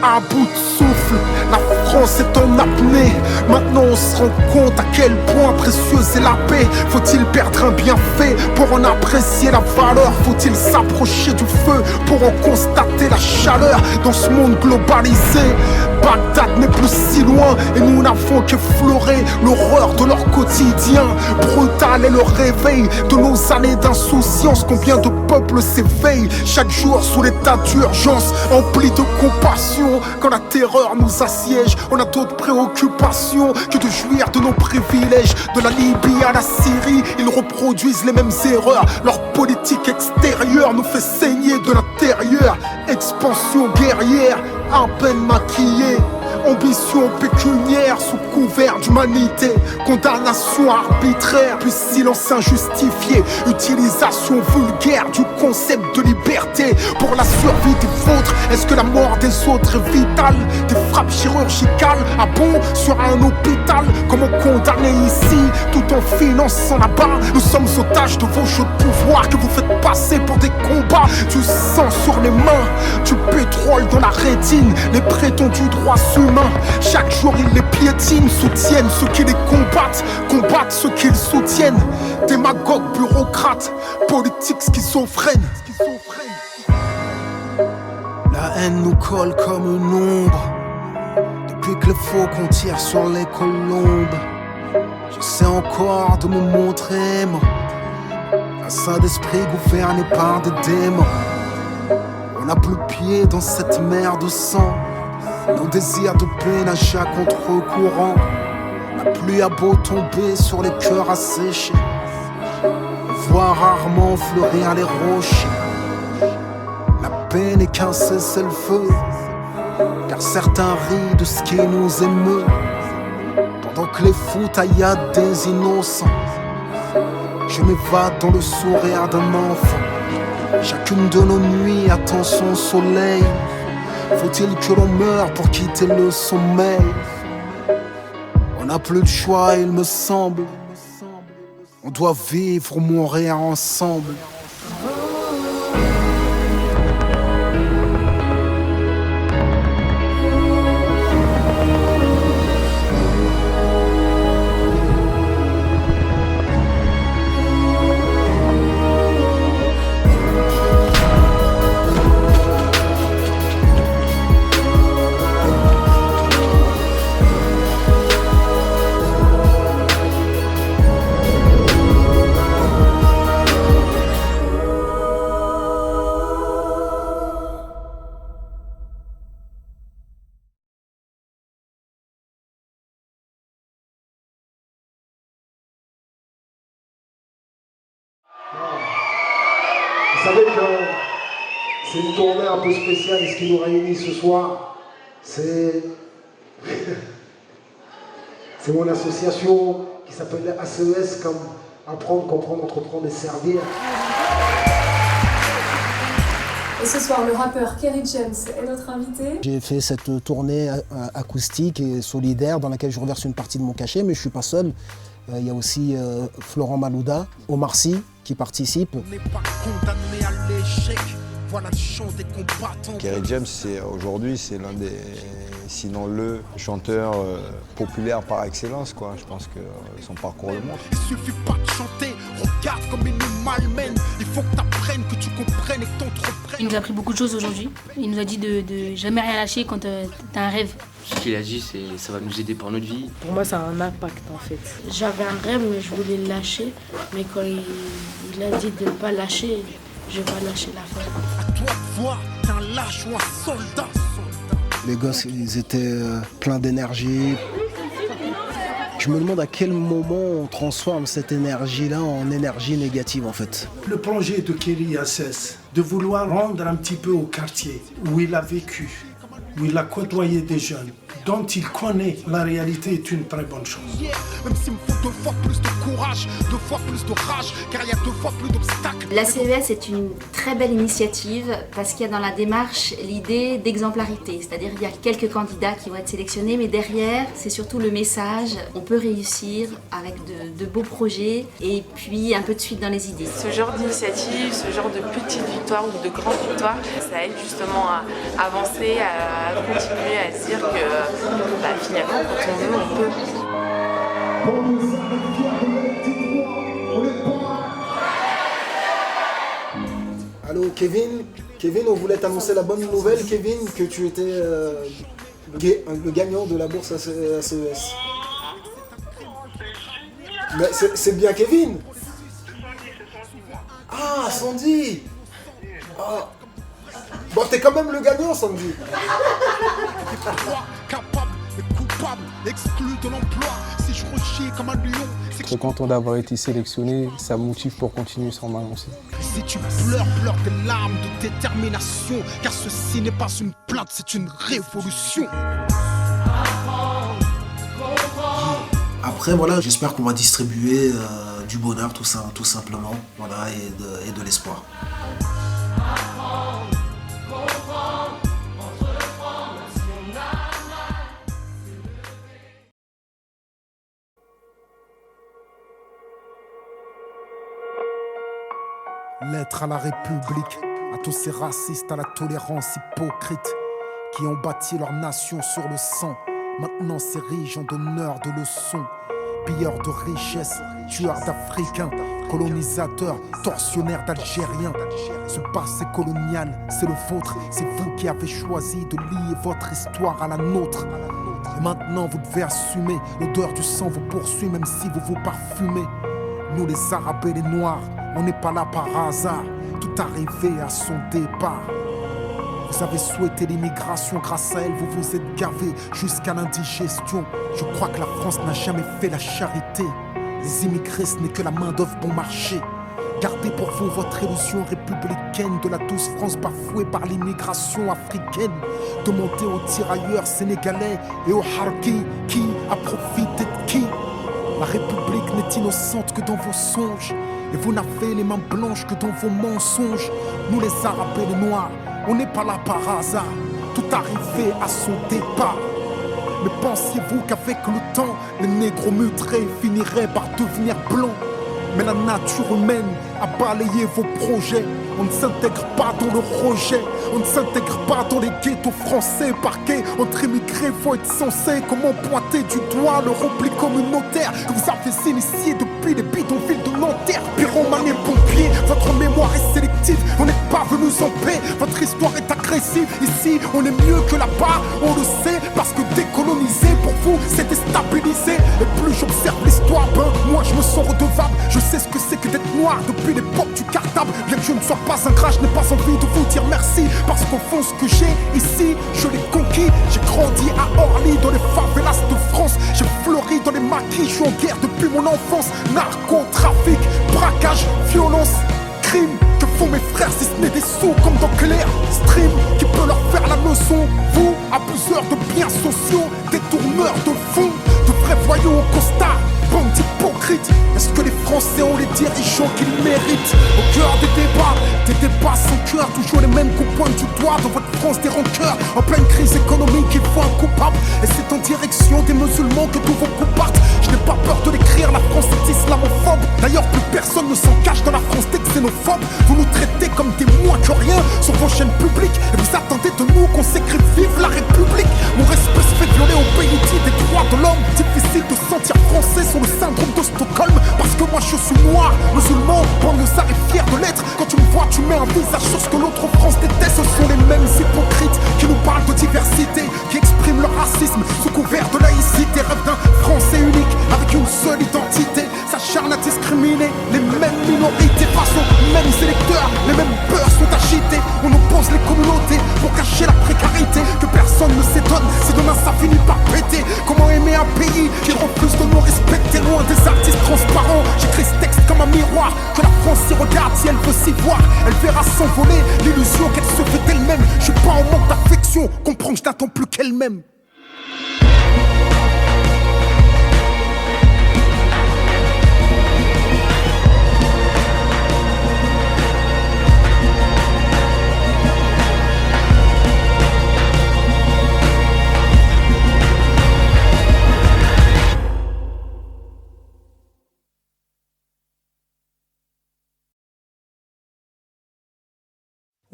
À bout de souffle, la France est en apnée. Maintenant on se rend compte à quel point précieuse est la paix. Faut-il perdre un bienfait pour en apprécier la valeur? Faut-il s'approcher du feu pour en constater la chaleur? Dans ce monde globalisé, Bagdad n'est plus si loin et nous n'avons qu'effleuré l'horreur de leur quotidien. Brutal est le réveil de nos années d'insouciance. Combien de peuples s'éveillent chaque jour sous l'état d'urgence, empli de compassion. Quand la terreur nous assiège, on a d'autres préoccupations que de jouir de nos privilèges. De la Libye à la Syrie, ils reproduisent les mêmes erreurs. Leur politique extérieure nous fait saigner de l'intérieur. Expansion guerrière, à peine maquillée. Ambition pécuniaire sous couvert d'humanité. Condamnation arbitraire, puis silence injustifié. Utilisation vulgaire du concept de liberté pour la survie des vôtres. Est-ce que la mort des autres est vitale? Des frappes chirurgicales à bon sur un hôpital. Comment condamner ici tout en finançant là-bas? Nous sommes otages de vos jeux de pouvoir que vous faites passer pour des combats. Du sang sur les mains, du pétrole dans la rétine. Les prétendus droits humains, chaque jour ils les piétinent, soutiennent ceux qui les combattent, combattent ceux qu'ils soutiennent. Démagogues, bureaucrates, politiques schizophrènes. La haine nous colle comme une ombre. Depuis que le faucon tire sur les colombes, j'essaie encore de me montrer, moi, un saint d'esprit gouverné par des démons. On n'a plus pied dans cette mer de sang. Nos désirs de paix nagent à contre-courant. La pluie a beau tomber sur les cœurs asséchés, on voit rarement fleurir les rochers. La paix n'est qu'un cessez-le-feu, car certains rient de ce qui nous émeut. Pendant que les fous tailladent des innocents, je m'évade dans le sourire d'un enfant. Chacune de nos nuits attend son soleil. Faut-il que l'on meure pour quitter le sommeil? On n'a plus de choix, il me semble. On doit vivre ou mourir ensemble. Vous savez que c'est une tournée un peu spéciale et ce qui nous réunit ce soir, c'est mon association qui s'appelle ACES, comme apprendre, comprendre, entreprendre et servir. Et ce soir, le rappeur Kerry James est notre invité. J'ai fait cette tournée acoustique et solidaire dans laquelle je reverse une partie de mon cachet, mais je ne suis pas seul. Il y a aussi Florent Malouda, Omar Sy qui participe. On n'est pas condamné à l'échec, voilà le chant des combattants. Kerry James, aujourd'hui, c'est l'un des, sinon le chanteur populaire par excellence, quoi. Je pense que son parcours le montre. Il suffit pas de chanter, regarde comme il nous malmène. Il faut que t'apprennes, que tu comprennes et que t'entreprennes. Il nous a appris beaucoup de choses aujourd'hui. Il nous a dit de jamais rien lâcher quand t'as un rêve. Ce qu'il a dit, ça va nous aider pour notre vie. Pour moi, ça a un impact en fait. J'avais un rêve, mais je voulais le lâcher. Mais quand il a dit de ne pas lâcher, je vais pas lâcher l'affaire. À toi de voir, t'es un lâche ou un soldat. Les gosses, ils étaient pleins d'énergie. Je me demande à quel moment on transforme cette énergie-là en énergie négative en fait. Le projet de Kerry ACES, de vouloir rendre un petit peu au quartier où il a vécu, où il a côtoyé des jeunes, dont il connaît la réalité est une très bonne chose. Même s'il me faut 2 fois plus de courage, 2 fois plus de rage, car il y a 2 fois plus d'obstacles. La CES est une très belle initiative parce qu'il y a dans la démarche l'idée d'exemplarité. C'est-à-dire qu'il y a quelques candidats qui vont être sélectionnés, mais derrière, c'est surtout le message. On peut réussir avec de beaux projets et puis un peu de suite dans les idées. Ce genre d'initiative, ce genre de petites victoires ou de grandes victoires, ça aide justement à avancer, à continuer à se dire que finalement, quand on veut, on peut. Allô Kevin, on voulait t'annoncer la bonne nouvelle, Kevin, que tu étais le gagnant de la bourse à CES. Mais c'est bien Kevin. Ah, Sandy. Ah. Bon, t'es quand même le gagnant, Sandy. Capable et coupable, exclu de l'emploi. Si je rechie comme un lion, Je suis content d'avoir été sélectionné, ça me motive pour continuer sans m'annoncer. Si tu pleures des larmes de détermination, car ceci n'est pas une plainte, c'est une révolution. Après, voilà, j'espère qu'on va distribuer du bonheur, tout simplement, voilà, et de l'espoir. Lettre à la République, à tous ces racistes, à la tolérance hypocrite, qui ont bâti leur nation sur le sang, maintenant s'érigent en donneurs de leçons. Pilleurs de richesses, tueurs d'Africains, colonisateurs, tortionnaires d'Algériens. Ce passé colonial, c'est le vôtre, c'est vous qui avez choisi de lier votre histoire à la nôtre. Et maintenant vous devez assumer, l'odeur du sang vous poursuit même si vous vous parfumez. Nous les Arabes et les Noirs, on n'est pas là par hasard, tout arrivé à son départ. Vous avez souhaité l'immigration, grâce à elle vous vous êtes gavé jusqu'à l'indigestion. Je crois que la France n'a jamais fait la charité. Les immigrés ce n'est que la main d'œuvre bon marché. Gardez pour vous votre illusion républicaine de la douce France bafouée par l'immigration africaine. Demandez aux tirailleurs sénégalais et aux harkis qui a profité de qui. La République n'est innocente que dans vos songes, et vous n'avez les mains blanches que dans vos mensonges. Nous les Arabes et les Noirs, on n'est pas là par hasard, tout arrivé à son départ. Mais pensiez-vous qu'avec le temps, les négros mutrés finiraient par devenir blancs? Mais la nature humaine a balayé vos projets. On ne s'intègre pas dans le rejet, on ne s'intègre pas dans les ghettos français. Parqués entre immigrés, faut être censé. Comment pointer du doigt le repli communautaire que vous avez initié depuis les bidonvilles de Nanterre? Pyromane et pompiers, votre mémoire est sélective, on n'est pas venus en paix, votre histoire est agressive. Ici, on est mieux que là-bas, on le sait, parce que décoloniser pour vous, c'est déstabiliser. Et plus j'observe l'histoire, moi je me sens redevable. Je sais ce que c'est que d'être noir depuis l'époque du cartable. Bien que je ne sois pas ingrat, je n'ai pas envie de vous dire merci, parce qu'au fond ce que j'ai ici, je l'ai conquis. J'ai grandi à Orly, dans les favelas de France. J'ai fleuri dans les maquis, je suis en guerre depuis mon enfance. Narcotrafic, braquage, violence, crime. Que font mes frères si ce n'est des sous comme dans Clair Stream? Qui peut leur faire la leçon? Vous, abuseurs de biens sociaux, détourneurs de fonds, de vrais voyous au costard, bande d'hypocrites. Est-ce que les Français ont les dirigeants qu'ils méritent? Au cœur des débats sans cœur, toujours les mêmes qu'on pointe du doigt dans votre France des rancœurs. En pleine crise économique, il faut un coupable, et c'est en direction des musulmans que tous vos coups partent. Je n'ai pas peur de l'écrire, la France est islamophobe. D'ailleurs, plus personne ne s'en cache dans la France des xénophobes. Vous nous traitez comme des moins que rien sur vos chaînes publiques, et vous attendez de nous qu'on s'écrive vive la République. Mon respect se fait violer au pays dit des droits de l'homme. Difficile de sentir français sur le syndrome de Stockholm, parce que moi je suis noir, musulman, banlieusard et fier de l'être. Quand tu me vois, tu mets un visage sur ce que l'autre France déteste. Ce sont les mêmes hypocrites qui nous parlent de diversité, qui expriment leur racisme sous couvert de laïcité. Rêvent d'un français unique avec une seule identité, s'acharnent à discriminer les mêmes minorités face aux mêmes électeurs. Les mêmes peurs sont agitées, on oppose les communautés pour cacher la précarité. Que personne ne s'étonne si demain ça finit par péter. Comment aimer un pays qui refuse de nous respecter? Loin des artistes transparents, j'écris ce texte comme un miroir. Que la France s'y regarde si elle veut s'y voir, elle verra s'envoler l'illusion qu'elle se fait d'elle-même. Je suis pas en manque d'affection, comprends que je n'attends plus qu'elle-même.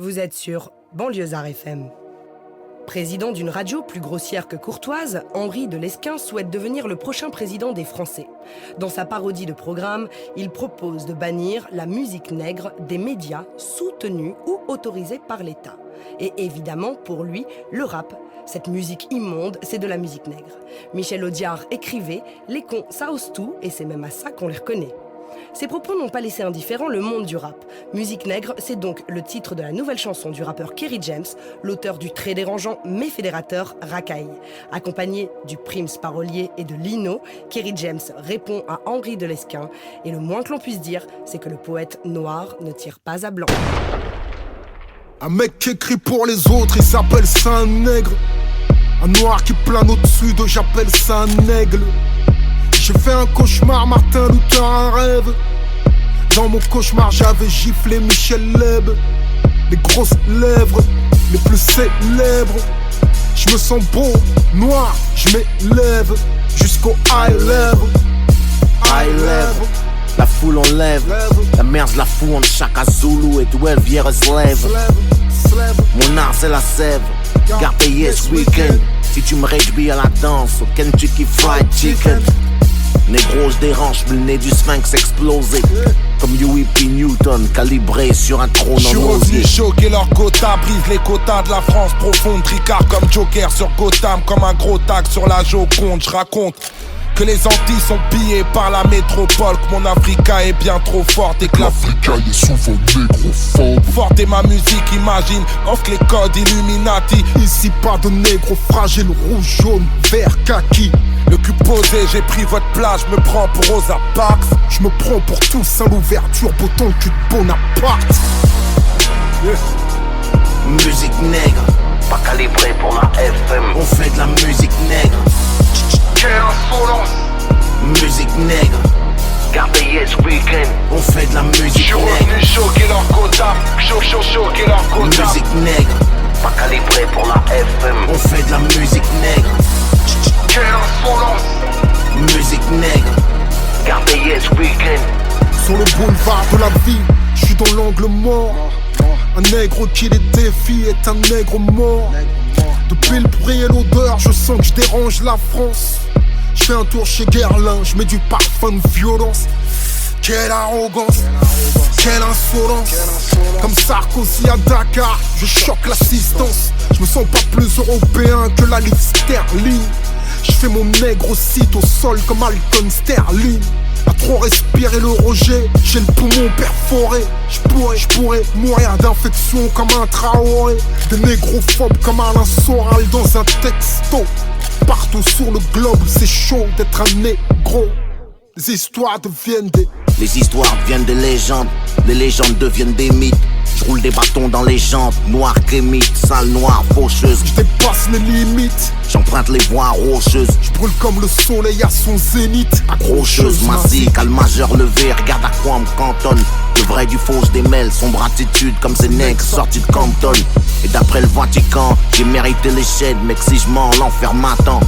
Vous êtes sur Banlieusard FM. Président d'une radio plus grossière que courtoise, Henri de Lesquen souhaite devenir le prochain président des Français. Dans sa parodie de programme, il propose de bannir la musique nègre des médias soutenus ou autorisés par l'État. Et évidemment, pour lui, le rap, cette musique immonde, c'est de la musique nègre. Michel Audiard écrivait « Les cons, ça ose tout, et c'est même à ça qu'on les reconnaît ». Ces propos n'ont pas laissé indifférent le monde du rap. Musique nègre, c'est donc le titre de la nouvelle chanson du rappeur Kerry James, l'auteur du très dérangeant mais fédérateur Racaille. Accompagné du Prims parolier et de Lino, Kerry James répond à Henri de Lesquen et le moins que l'on puisse dire, c'est que le poète noir ne tire pas à blanc. Un mec qui écrit pour les autres, il s'appelle ça un nègre. Un noir qui plane au-dessus d'eux, j'appelle ça un aigle. J'ai fait un cauchemar, Martin Luther, un rêve. Dans mon cauchemar, j'avais giflé Michel Leb. Les grosses lèvres, les plus célèbres. Je me sens beau, noir, je m'élève jusqu'au high level. High level. La foule on lève, la merde la fout entre Chaka Zulu et 12 Vieira Slave. Mon art c'est la sève, garde yes weekend. Si tu me réjouis à la danse, au Kentucky Fried Chicken. Négro, je dérange, mais le nez du sphinx explosé. Comme UEP Newton, calibré sur un trône en osier. Je suis revenu choquer leur quota, brise les quotas de la France profonde. Tricard comme Joker sur Gotham, comme un gros tag sur la Joconde. Je raconte que les Antilles sont pillées par la métropole, que mon Africa est bien trop forte et que l'Africa est souvent négrophobe. Forte est ma musique, imagine, offre les codes Illuminati. Ici pas de négro fragile, rouge, jaune, vert, kaki. Le cul posé, j'ai pris votre place, je me prends pour Rosa Parks. Je me prends pour tous à l'ouverture, beau le cul de Bonaparte. Musique nègre, pas calibré pour la FM. On fait de la musique nègre. Quelle insolence! Musique nègre, gardez yes weekend. On fait de la musique nègre. Je suis revenu choquer leur quota, choquer leur quota. Musique nègre, pas calibré pour la FM. On fait de la musique nègre. Quelle insolence! Musique nègre, gardez yes weekend. Sur le boulevard de la vie, je suis dans l'angle mort. Un nègre qui les défie est un nègre mort. Depuis le bruit et l'odeur, je sens que je dérange la France. Je fais un tour chez Guerlain, je mets du parfum de violence. Quelle arrogance, quelle insolence. Comme Sarkozy à Dakar, je choque l'assistance. Je me sens pas plus européen que la livre sterling. Je fais mon nègre site au sol comme Alton Sterling. À trop respirer le rejet, j'ai le poumon perforé. Je pourrais mourir d'infection comme un Traoré. Des négrophobes comme Alain Soral dans un texto. Partout sur le globe, c'est chaud d'être un négro. Les histoires deviennent des... Les histoires deviennent des légendes. Les légendes deviennent des mythes. Je roule des bâtons dans les jantes. Noir kémite, sale noire, faucheuse. Je dépasse les limites. J'emprunte les voies rocheuses. Je brûle comme le soleil à son zénith. Accrocheuse, massive, calme majeur levé. Regarde à quoi on me cantonne. Le vrai du faux se démêle. Sombre attitude comme ces nègres sortis de Compton. Et d'après le Vatican, j'ai mérité les chaînes. Mec, si je mens, l'enfer m'attend.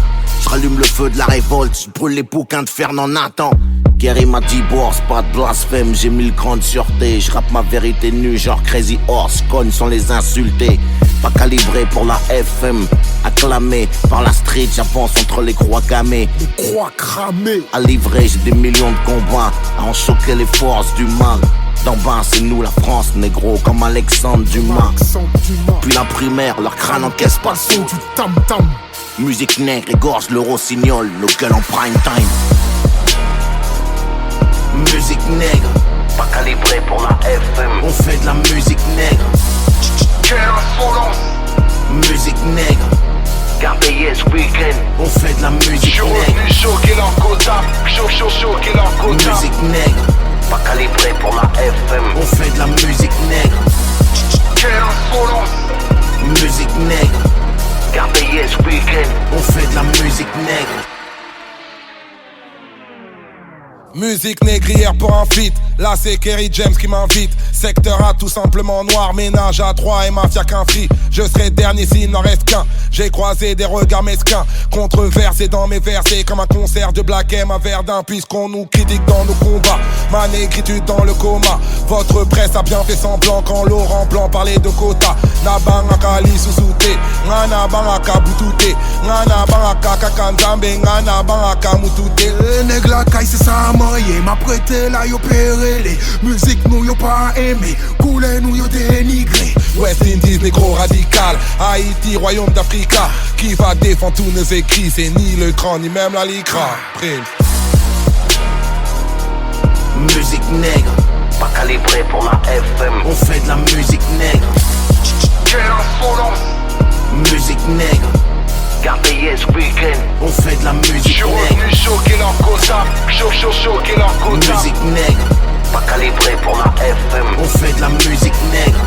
Je rallume le feu de la révolte. Je brûle les bouquins de Fernand Nathan. Kerry m'a dit bourse, pas de blasphème, j'ai mis le cran de sûreté. Je rappe ma vérité nue, genre Crazy Horse, cogne sans les insulter. Pas calibré pour la FM, acclamé par la street, j'avance entre les croix gammées. Les croix cramées. À livrer, j'ai des millions de combats, à en choquer les forces du mal. D'en bas, c'est nous la France, négro, comme Alexandre Dumas. Puis la primaire, leur crâne encaisse pas le son du tam-tam. Musique nègre égorge le rossignol, nos gueules en prime time. Musique nègre, pas calibré pour la FM. On fait de la musique nègre. Quelle insolence! Musique nègre, gardez yes weekend. On fait de la musique nègre. Je suis revenu choquer leur quota, choquer leur quota. Musique nègre, pas calibré pour la FM. On fait de la musique nègre. Quelle insolence! Musique nègre, gardez yes weekend. On fait de la musique nègre. Musique négrière pour un feat. Là c'est Kerry James qui m'invite. Secteur A tout simplement noir. Ménage à 3 et mafia qu'un free. Je serai dernier s'il n'en reste qu'un. J'ai croisé des regards mesquins, controversés dans mes versets. Comme un concert de Black M à Verdun. Puisqu'on nous critique dans nos combats. Ma négritude dans le coma. Votre presse a bien fait semblant quand Laurent Blanc parlait de quota. Nabangaka li susute, ngana bangaka butute, ngana bangaka kakanzambe, ngana bangaka mutute. Nèg la caille c'est ça moyen, m'a prêté là yo pérélé. Musique nous yo pas aimé, coulé nous yo dénigré. West Indies négro radical, Haïti royaume d'Africa. Qui va défendre tous nos écrits, c'est ni le grand ni même la licra. Musique nègre, pas calibré pour la FM. On fait de la musique nègre. Quelle insolence. Musique nègre, gardez yes weekend. On fait de la musique nègre. Choquer leur quota, choquer leur quota. Musique nègre, pas calibré pour la FM. On fait de la musique nègre.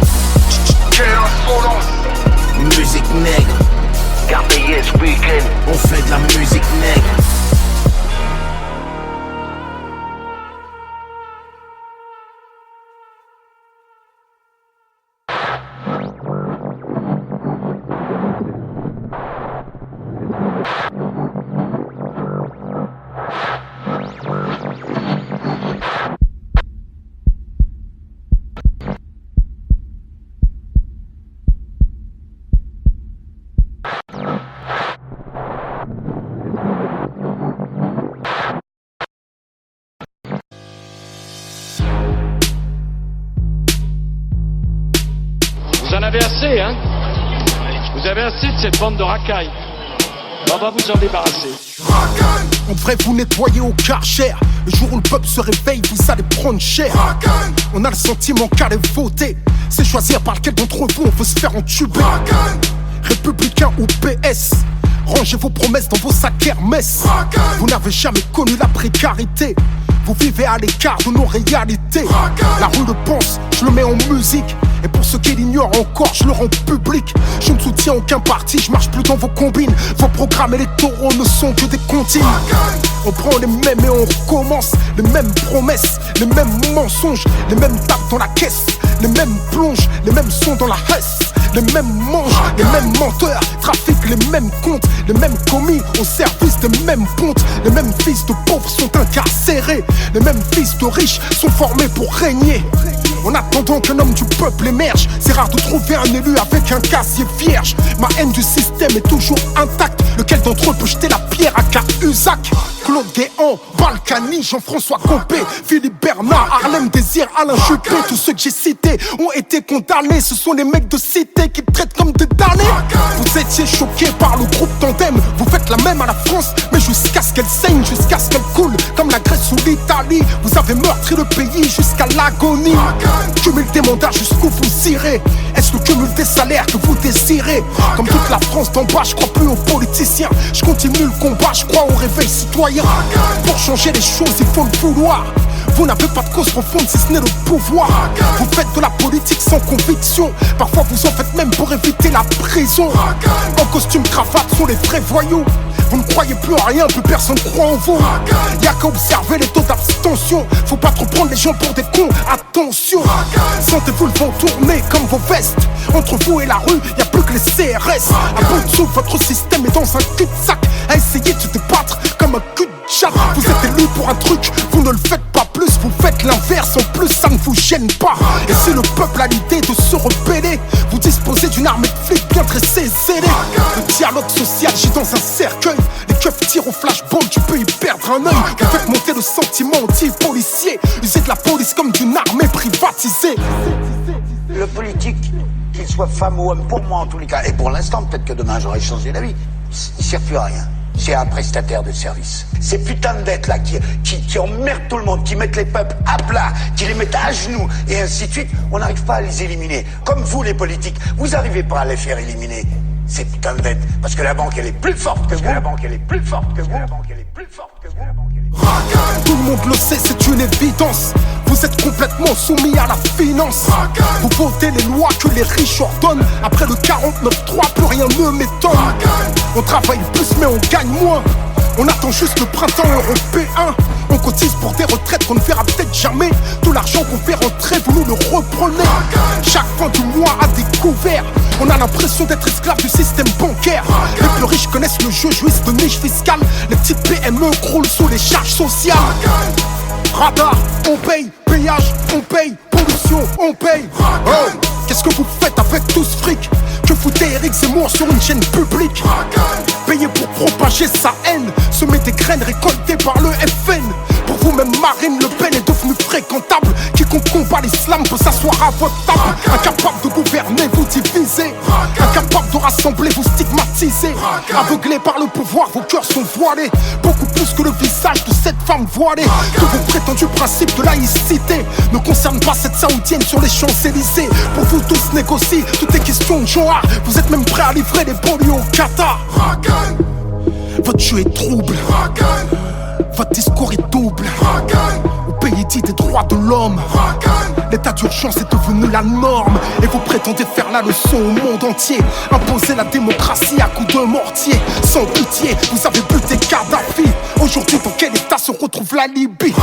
Quelle insolence. Musique nègre, gardez yes weekend. On fait de la musique nègre. Vous en avez assez, hein? Vous avez assez de cette bande de racailles. On va vous en débarrasser. On devrait vous nettoyer au Karcher. Le jour où le peuple se réveille, vous allez prendre cher. On a le sentiment qu'aller voter, c'est choisir par lequel d'entre vous on veut se faire entuber. Républicain ou PS, rangez vos promesses dans vos sacs Hermès. Vous n'avez jamais connu la précarité. Vous vivez à l'écart de nos réalités. La rue le pense, je le mets en musique. Et pour ceux qui l'ignorent encore, je le rends public. Je ne soutiens aucun parti, je marche plus dans vos combines. Vos programmes électoraux ne sont que des comptines. On prend les mêmes et on recommence. Les mêmes promesses, les mêmes mensonges. Les mêmes tapes dans la caisse, les mêmes plonges, les mêmes sons dans la hesse. Les mêmes manges, les mêmes menteurs. Trafiquent les mêmes comptes, les mêmes commis au service des mêmes pontes. Les mêmes fils de pauvres sont incarcérés. Les mêmes fils de riches sont formés pour régner. En attendant qu'un homme du peuple émerge, c'est rare de trouver un élu avec un casier vierge. Ma haine du système est toujours intacte. Lequel d'entre eux peut jeter la pierre à Cahuzac? Claude Guéant, Balkany, Jean-François Copé, Philippe Bernard, Harlem Désir, Alain Juppé. Tous ceux que j'ai cités ont été condamnés. Ce sont les mecs de cité qui traitent comme des damnés. Vous étiez choqués par le groupe Tandem. Vous faites la même à la France, mais jusqu'à ce qu'elle saigne, jusqu'à ce qu'elle coule comme la Grèce ou l'Italie. Vous avez meurtri le pays jusqu'à l'agonie. Cumul des mandats jusqu'où vous irez. Est-ce le cumul des salaires que vous désirez? Comme toute la France d'en bas, je crois plus aux politiciens. Je continue le combat, je crois au réveil citoyen. Pour changer les choses, il faut le vouloir. Vous n'avez pas de cause profonde si ce n'est le pouvoir. Vous faites de la politique sans conviction. Parfois vous en faites même pour éviter la prison. En costume cravate sont les vrais voyous. Vous ne croyez plus en rien, plus personne croit en vous. Y'a qu'à observer les taux d'abstention. Faut pas trop prendre les gens pour des cons, attention. Sentez-vous le vent tourner comme vos vestes. Entre vous et la rue, y'a plus que les CRS. À bout de souffle, votre système est dans un cul-de-sac. À essayer de se débattre comme un cul-de-jatte. Vous êtes élu pour un truc, vous ne le faites pas plus. Vous faites l'inverse, en plus ça ne vous gêne pas. Et si le peuple a l'idée de se rebeller, vous disposez d'une armée de flics bien dressée, scellée. Le dialogue social gît dans un cercueil. Les keufs tirent au flashball, tu peux y perdre un œil. Vous faites monter le sentiment anti-policier. Usez de la police comme d'une armée privatisée. Le politique, qu'il soit femme ou homme, pour moi en tous les cas, et pour l'instant, peut-être que demain j'aurai changé d'avis, il sert plus à rien. C'est un prestataire de service. Ces putains de dettes là qui emmerdent tout le monde, qui mettent les peuples à plat, qui les mettent à genoux et ainsi de suite, on n'arrive pas à les éliminer. Comme vous les politiques, vous n'arrivez pas à les faire éliminer. Ces putains de dettes. Parce que la banque elle est plus forte que vous. La banque elle est plus forte que vous. La banque elle est plus forte que vous. Tout le monde le sait, c'est une évidence. Vous êtes complètement soumis à la finance. Vous votez les lois que les riches ordonnent. Après le 49-3, plus rien ne m'étonne. On travaille plus mais on gagne moins. On attend juste le printemps européen. On cotise pour des retraites qu'on ne verra peut-être jamais. Tout l'argent qu'on fait rentrer, vous nous le reprenez. Chaque fin du mois à découvert. On a l'impression d'être esclave du système bancaire. Les plus riches connaissent le jeu, jouissent de niches fiscales. Les petites PME croulent sous les charges sociales. Radar, on paye, péage, on paye, pollution. attention, on paye. Oh, qu'est-ce que vous faites avec tout ce fric? Que foutez Eric Zemmour sur une chaîne publique? Payé pour propager sa haine, semer des graines récoltées par le FN. Pour vous même Marine Le Pen est devenue fréquentable. Quiconque combat l'islam peut s'asseoir à votre table. Incapable de gouverner, vous divisez. Incapable de rassembler, vous stigmatisez. Aveuglés par le pouvoir, vos cœurs sont voilés. Beaucoup plus que le visage de cette femme voilée. Que vos prétendus principes de laïcité ne concernent pas cette saoudienne sur les Champs-Élysées. Pour vous tous négocier, tout est question de genre. Vous êtes même prêts à livrer les banlieues au Qatar. Votre jeu est trouble. Votre discours est double. Au pays dit des droits de l'homme, l'état d'urgence est devenu la norme. Et vous prétendez faire la leçon au monde entier. Imposer la démocratie à coups de mortier. Sans pitié, vous avez buté Kadhafi. Aujourd'hui, dans quel état se retrouve la Libye?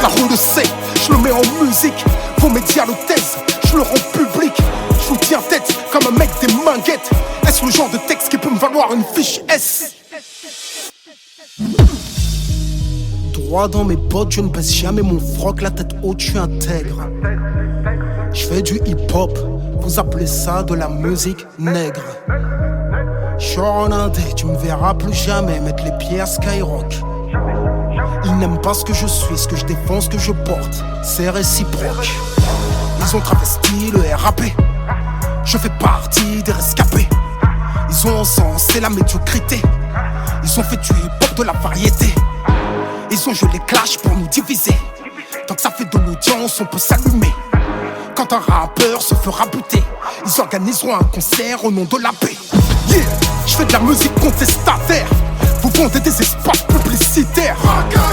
La roue le sait, je le mets en musique. Vos médias le taisent, je le rends public. Je vous tiens tête comme un mec des manguettes. Est-ce le genre de texte qui peut me valoir une fiche S? Droit dans mes bottes, je ne baisse jamais mon froc, la tête haute, je suis intègre. Je fais du hip-hop, vous appelez ça de la musique nègre. Je suis en indé, tu me verras plus jamais mettre les pieds à Skyrock. Ils n'aiment pas ce que je suis, ce que je défends, ce que je porte, c'est réciproque. Ils ont travesti le RAP, je fais partie des rescapés. Ils ont encensé la médiocrité, ils ont fait du hip-hop de la variété. Ils ont joué les clashs pour nous diviser. Tant que ça fait de l'audience, on peut s'allumer. Quand un rappeur se fera buter, ils organiseront un concert au nom de la paix. Yeah, je fais de la musique contestataire. Vous vendez des espaces publicitaires.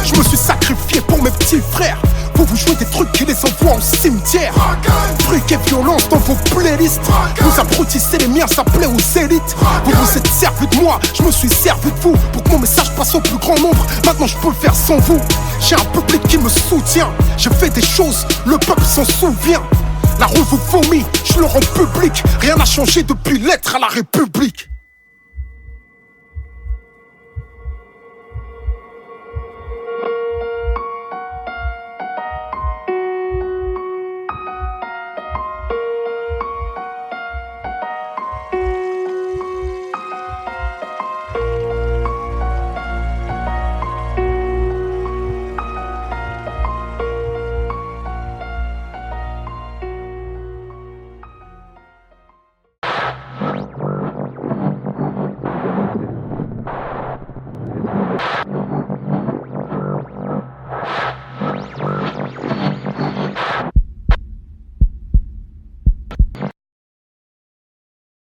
Je me suis sacrifié pour mes petits frères. Vous jouez des trucs qui les envoient au cimetière. Fric et violence dans vos playlists. Vous abrutissez les miens, ça plaît aux élites. Vous vous êtes servi de moi, je me suis servi de vous. Pour que mon message passe au plus grand nombre. Maintenant je peux le faire sans vous. J'ai un public qui me soutient. J'ai fait des choses, le peuple s'en souvient. La rue vous vomit, je le rends public. Rien n'a changé depuis l'être à la République.